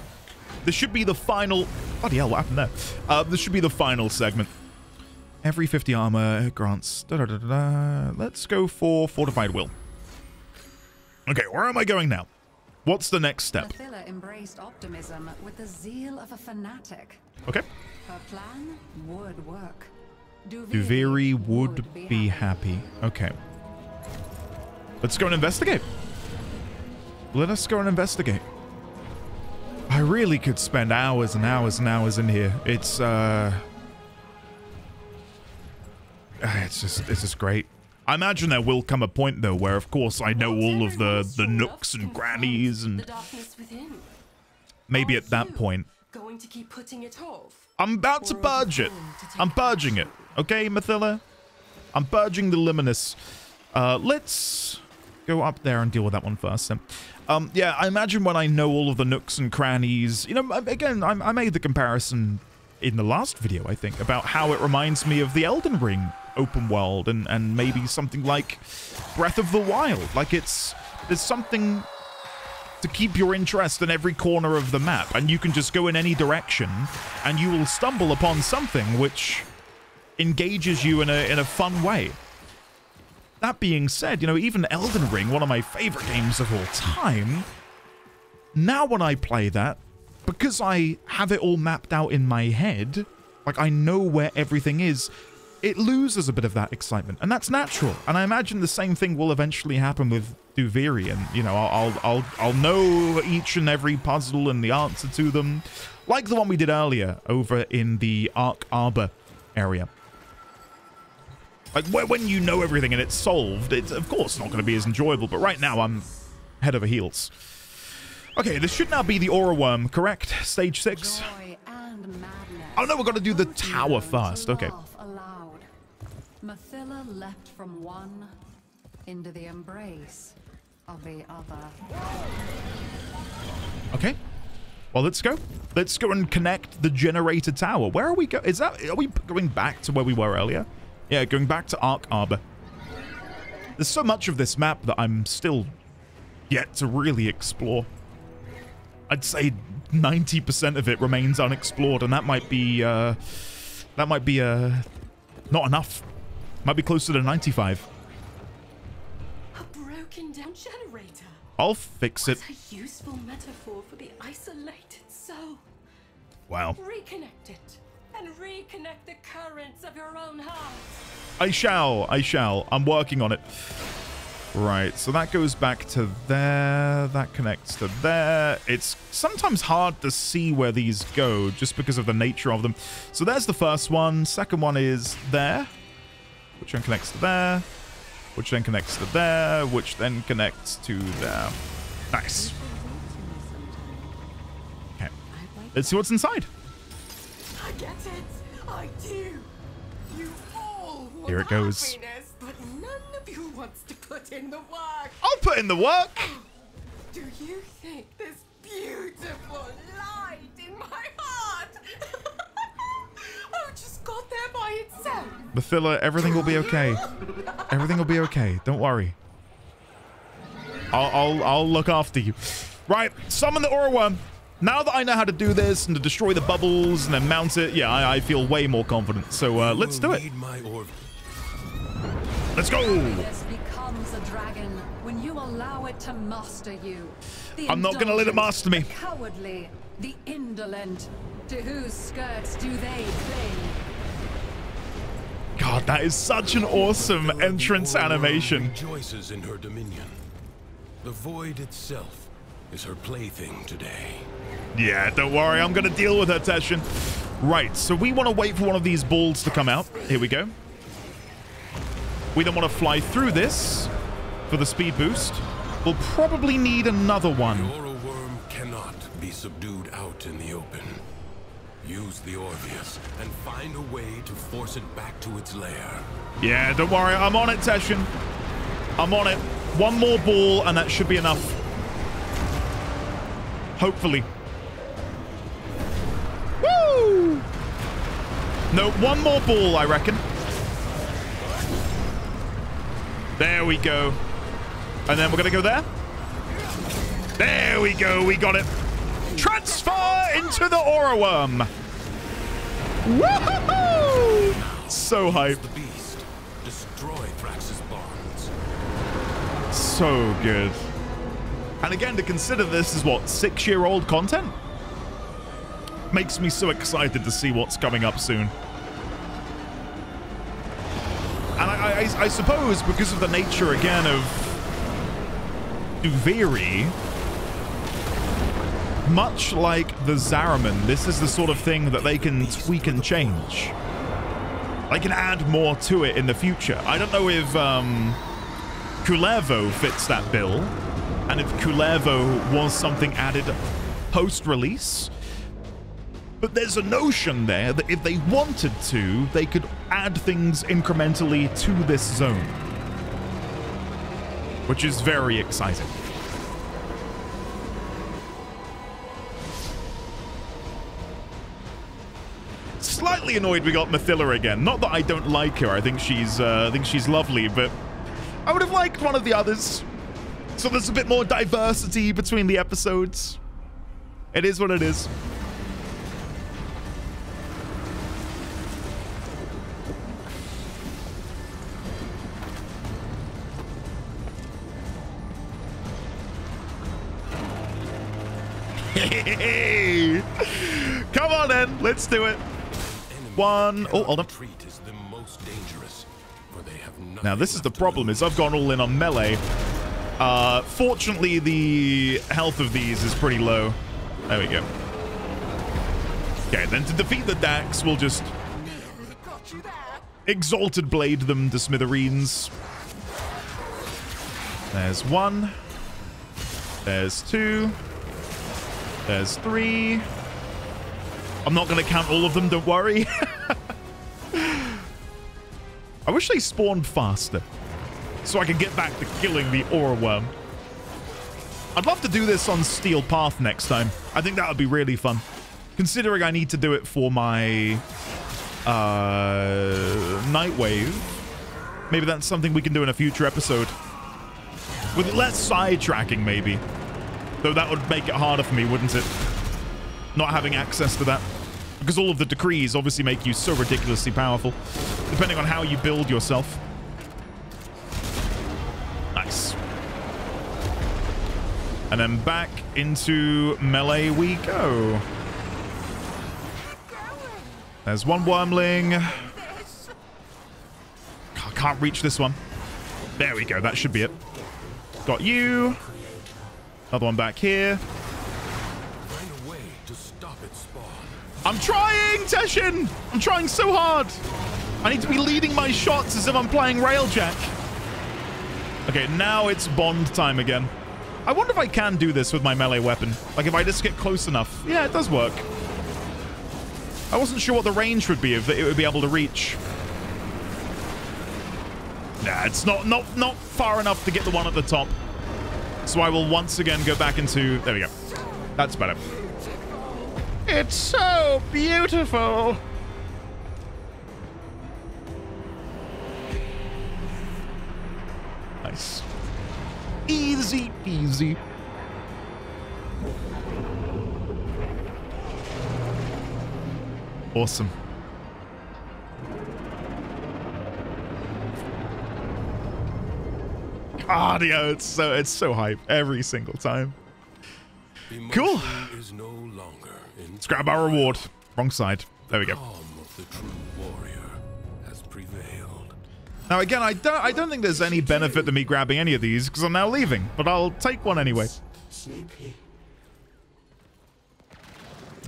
This should be the final... Bloody hell, what happened there? This should be the final segment. Every 50 armor grants... Let's go for Fortified Will. Okay, where am I going now? What's the next step? Mathila embraced optimism with the zeal of a fanatic. Okay. Her plan would work. Duviri would be happy. Okay. Let's go and investigate. Let us go and investigate. I really could spend hours and hours and hours in here. It's just great. I imagine there will come a point, though, where, of course, I know all of the nooks and crannies, and maybe at that point, going to keep putting it off. I'm about to purge it. I'm purging it. Okay, Mathila? I'm purging the Liminus. Let's go up there and deal with that one first, then. Yeah, I imagine when I know all of the nooks and crannies, you know, again, I made the comparison in the last video, I think, about how it reminds me of the Elden Ring open world and maybe something like Breath of the Wild. Like, there's something to keep your interest in every corner of the map, and you can just go in any direction and you will stumble upon something which engages you in a fun way. That being said, you know, even Elden Ring, one of my favorite games of all time, now when I play that, because I have it all mapped out in my head, like I know where everything is, it loses a bit of that excitement, and that's natural. And I imagine the same thing will eventually happen with Duviri, and you know, I'll know each and every puzzle and the answer to them, like the one we did earlier over in the Ark Arbor area. Like when you know everything and it's solved, it's of course not going to be as enjoyable. But right now, I'm head over heels. Okay, this should now be the Orowyrm, correct? Stage 6. Oh no, we're going to do the tower first. Okay. Mathila leapt from one into the embrace of the other. Okay. Well, let's go. Let's go and connect the generator tower. Where are we going? Are we going back to where we were earlier? Yeah, going back to Ark Arbor. There's so much of this map that I'm still yet to really explore. I'd say 90% of it remains unexplored, and that might be not enough. Might be closer to 95. A broken down generator. I'll fix it. What a useful metaphor for the isolated soul. Wow. Reconnect it and reconnect the currents of your own heart. I shall. I'm working on it. Right, so that goes back to there. That connects to there. It's sometimes hard to see where these go just because of the nature of them. So there's the first one. Second one is there, which then connects to there, which then connects to there, which then connects to there. Nice. Okay, let's see what's inside. I get it. I do. You all want Here it goes. happiness, but none of you wants to put in the work. I'll put in the work. Do you think this beautiful light in my heart just got there by itself? Mathila, everything will be okay. Everything will be okay. Don't worry. I'll look after you. Right, summon the Orowyrm. Now that I know how to do this and to destroy the bubbles and then mount it, yeah, I feel way more confident. So let's do it. Let's go. This becomes a dragon when you allow it to master you. I'm not going to let it master me. The cowardly, the indolent, to whose skirts do they cling? God, that is such an awesome entrance animation. Rejoices in her dominion. The void itself is her plaything today. Yeah, don't worry. I'm going to deal with her, Teshin. Right, so we want to wait for one of these balls to come out. Here we go. We don't want to fly through this for the speed boost. We'll probably need another one. The Orowyrm cannot be subdued out in the open. Use the Orpheus and find a way to force it back to its lair. Yeah, don't worry. I'm on it, Teshin. I'm on it. One more ball, and that should be enough. Hopefully. Woo! No, one more ball, I reckon. There we go. And then we're going to go there. There we go. We got it. Transfer into the Orowyrm. Woohoo! So hype. The beast. Destroy Thrax's bonds. So good. And again, to consider this is what, 6-year-old content? Makes me so excited to see what's coming up soon. And I suppose because of the nature, again, of Duviri, much like the Zariman, this is the sort of thing that they can tweak and change. They can add more to it in the future. I don't know if Kullervo fits that bill, and if Kullervo was something added post-release. But there's a notion there that if they wanted to, they could add things incrementally to this zone. Which is very exciting. Slightly annoyed we got Mathila again. Not that I don't like her. I think she's lovely, but I would have liked one of the others. So there's a bit more diversity between the episodes. It is what it is. Hey! Come on then, let's do it. one. Oh, hold on. Is the most dangerous, for they have now, this is the problem, is I've gone all in on melee. Fortunately, the health of these is pretty low. There we go. Okay, then to defeat the Dax, we'll just Exalted Blade them to smithereens. There's one. There's two. There's three. I'm not going to count all of them, don't worry. I wish they spawned faster so I could get back to killing the Orowyrm. I'd love to do this on Steel Path next time. I think that would be really fun. Considering I need to do it for my Nightwave. Maybe that's something we can do in a future episode. With less sidetracking, maybe. Though that would make it harder for me, wouldn't it? Not having access to that. Because all of the decrees obviously make you so ridiculously powerful. Depending on how you build yourself. Nice. And then back into melee we go. There's one wormling. I can't reach this one. There we go. That should be it. Got you. Another one back here. I'm trying, Teshin! I'm trying so hard. I need to be leading my shots as if I'm playing Railjack. Okay, now it's Bond time again. I wonder if I can do this with my melee weapon. Like, if I just get close enough. Yeah, it does work. I wasn't sure what the range would be if it would be able to reach. Nah, it's not far enough to get the one at the top. So I will once again go back into... There we go. That's better. It's so beautiful. Nice. Easy peasy. Awesome. Cardio, it's so hype every single time. Cool. Let's grab our reward. Wrong side. There we go. Now again, I don't think there's any benefit to me grabbing any of these because I'm now leaving, but I'll take one anyway.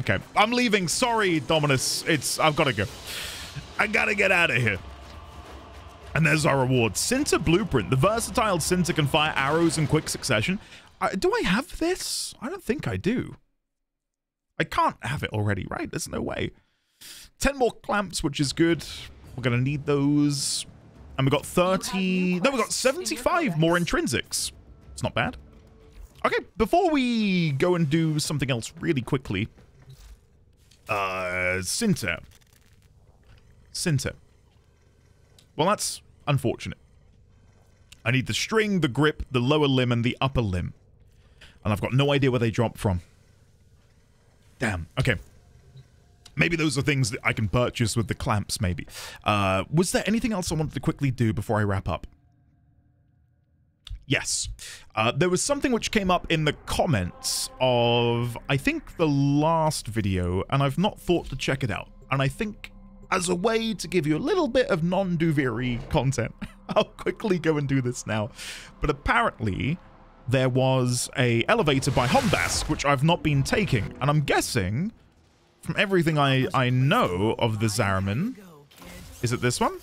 Okay, I'm leaving. Sorry, Dominus. I've got to go. I gotta get out of here. And there's our reward. Cinta Blueprint. The versatile Cinta can fire arrows in quick succession. Do I have this? I don't think I do. I can't have it already, right? There's no way. 10 more clamps, which is good. We're going to need those. And we got 30... No, we got 75 more intrinsics. It's not bad. Okay, before we go and do something else really quickly. Cinta. Well, that's unfortunate. I need the string, the grip, the lower limb, and the upper limb. And I've got no idea where they drop from. Damn. Okay. Maybe those are things that I can purchase with the clamps, maybe. Was there anything else I wanted to quickly do before I wrap up? Yes. There was something which came up in the comments of, I think, the last video, and I've not thought to check it out. And I think, as a way to give you a little bit of non-Duviri content, I'll quickly go and do this now. But apparently, there was a elevator by Hombask, which I've not been taking. And I'm guessing, from everything I know of the Zariman, is it this one?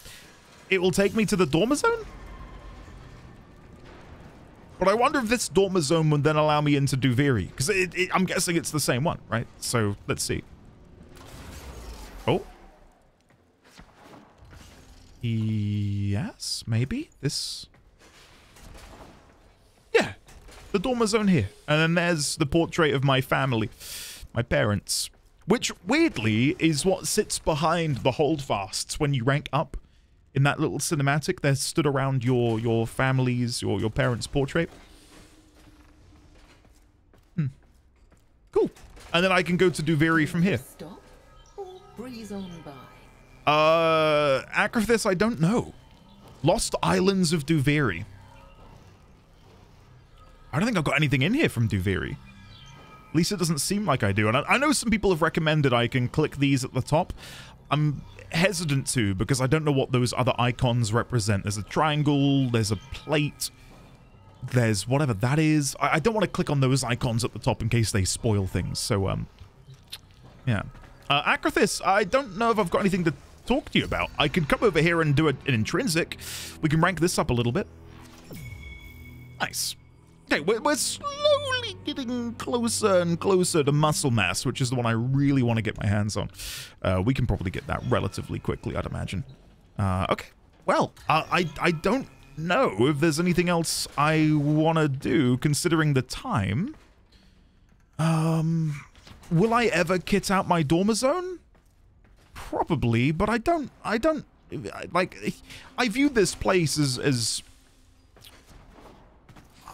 It will take me to the Dormer Zone? But I wonder if this Dormer Zone would then allow me into Duviri. Because I'm guessing it's the same one, right? So, let's see. Oh. Yes, maybe. This... Yeah. The Dormer Zone here. And then there's the portrait of my family. My parents. Which, weirdly, is what sits behind the holdfasts when you rank up. In that little cinematic, they're stood around your family's, your parents' portrait. Cool. And then I can go to Duviri from here. Stop or breeze on by. Akrithis, I don't know. Lost Islands of Duviri. I don't think I've got anything in here from Duviri. At least it doesn't seem like I do. And I know some people have recommended I can click these at the top. I'm hesitant to, because I don't know what those other icons represent. There's a triangle, there's a plate, there's whatever that is. I don't want to click on those icons at the top in case they spoil things. So, yeah. Akrathis, I don't know if I've got anything to talk to you about. I can come over here and do an intrinsic. We can rank this up a little bit. Nice. Okay, we're slowly getting closer and closer to muscle mass, which is the one I really want to get my hands on. We can probably get that relatively quickly, I'd imagine. Okay, well, I don't know if there's anything else I want to do, considering the time. Will I ever kit out my dormer zone? Probably, but I don't, like, I view this place as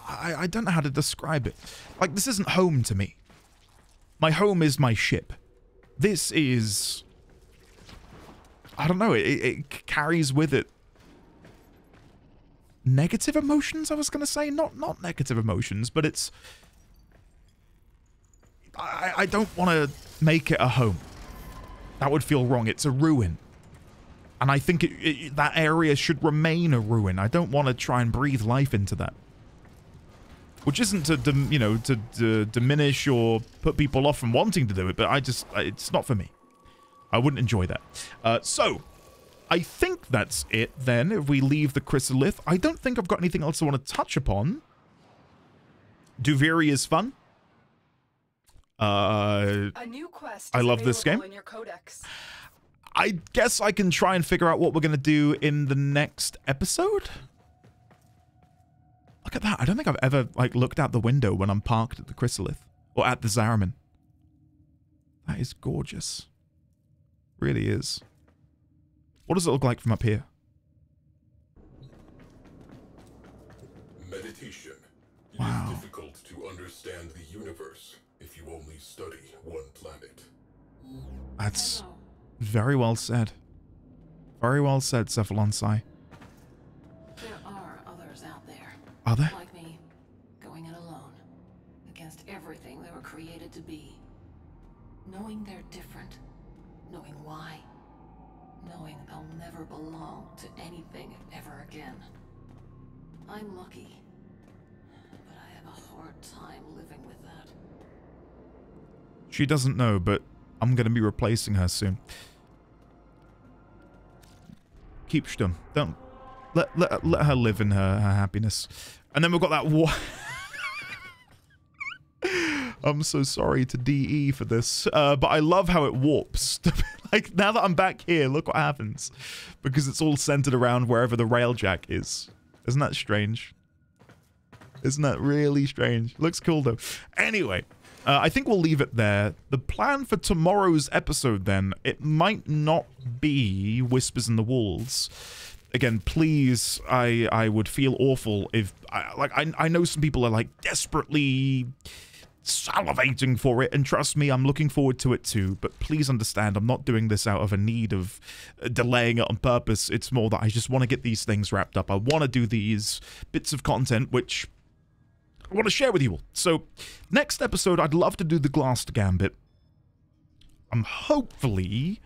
I don't know how to describe it. Like, this isn't home to me. My home is my ship. This is, I don't know, it carries with it negative emotions, I was going to say. Not negative emotions, but it's, I don't want to make it a home. That would feel wrong. It's a ruin. And I think that area should remain a ruin. I don't want to try and breathe life into that. Which isn't to, to diminish or put people off from wanting to do it, but it's not for me. I wouldn't enjoy that. So, I think that's it then, if we leave the chrysolith. I don't think I've got anything else I want to touch upon. Duviri is fun. A new quest I love this game. in your codex. I guess I can try and figure out what we're going to do in the next episode. Look at that. I don't think I've ever, like, looked out the window when I'm parked at the chrysolith. Or at the Zariman. That is gorgeous. Really is. What does it look like from up here? Meditation. Wow. It is difficult to understand the universe if you only study one planet. That's very well said. Very well said, Cephalonsai. There are others out there. Are there? Like me, going it alone, against everything they were created to be. Knowing they're different, knowing why, knowing they'll never belong to anything ever again. I'm lucky, but I have a hard time living with that. She doesn't know, but I'm going to be replacing her soon. Keep stum. Don't let her live in her happiness. And then we've got that I'm so sorry to DE for this, but I love how it warps. Like, now that I'm back here, look what happens. Because it's all centered around wherever the railjack is. Isn't that strange? Isn't that really strange? Looks cool, though. Anyway, I think we'll leave it there. The plan for tomorrow's episode, then, it might not be Whispers in the Walls. Again, please, I would feel awful if... I know some people are, like, desperately salivating for it, and trust me, I'm looking forward to it too, but please understand, I'm not doing this out of a need of delaying it on purpose. It's more that I just want to get these things wrapped up. I want to do these bits of content, which I want to share with you all. So, next episode, I'd love to do the Glassed Gambit. I'm hopefully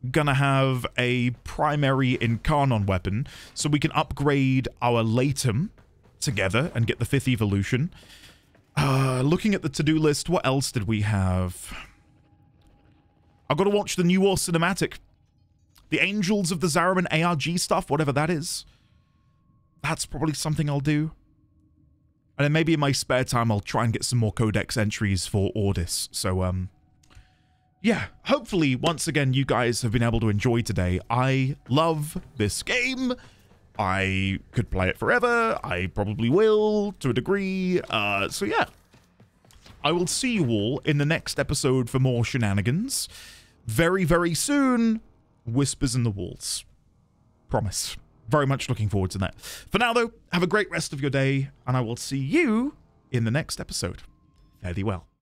gonna have a primary Incarnon weapon, so we can upgrade our Latum together and get the 5th evolution. Looking at the to-do list, what else did we have? I've got to watch the New War cinematic. The Angels of the Zariman ARG stuff, whatever that is. That's probably something I'll do. And then maybe in my spare time, I'll try and get some more codex entries for Ordis. So, yeah, hopefully, once again, you guys have been able to enjoy today. I love this game. I could play it forever. I probably will, to a degree. So yeah, I will see you all in the next episode for more shenanigans. Very, very soon, Whispers in the Walls. Promise. Very much looking forward to that. For now, though, have a great rest of your day, and I will see you in the next episode. Fare thee well.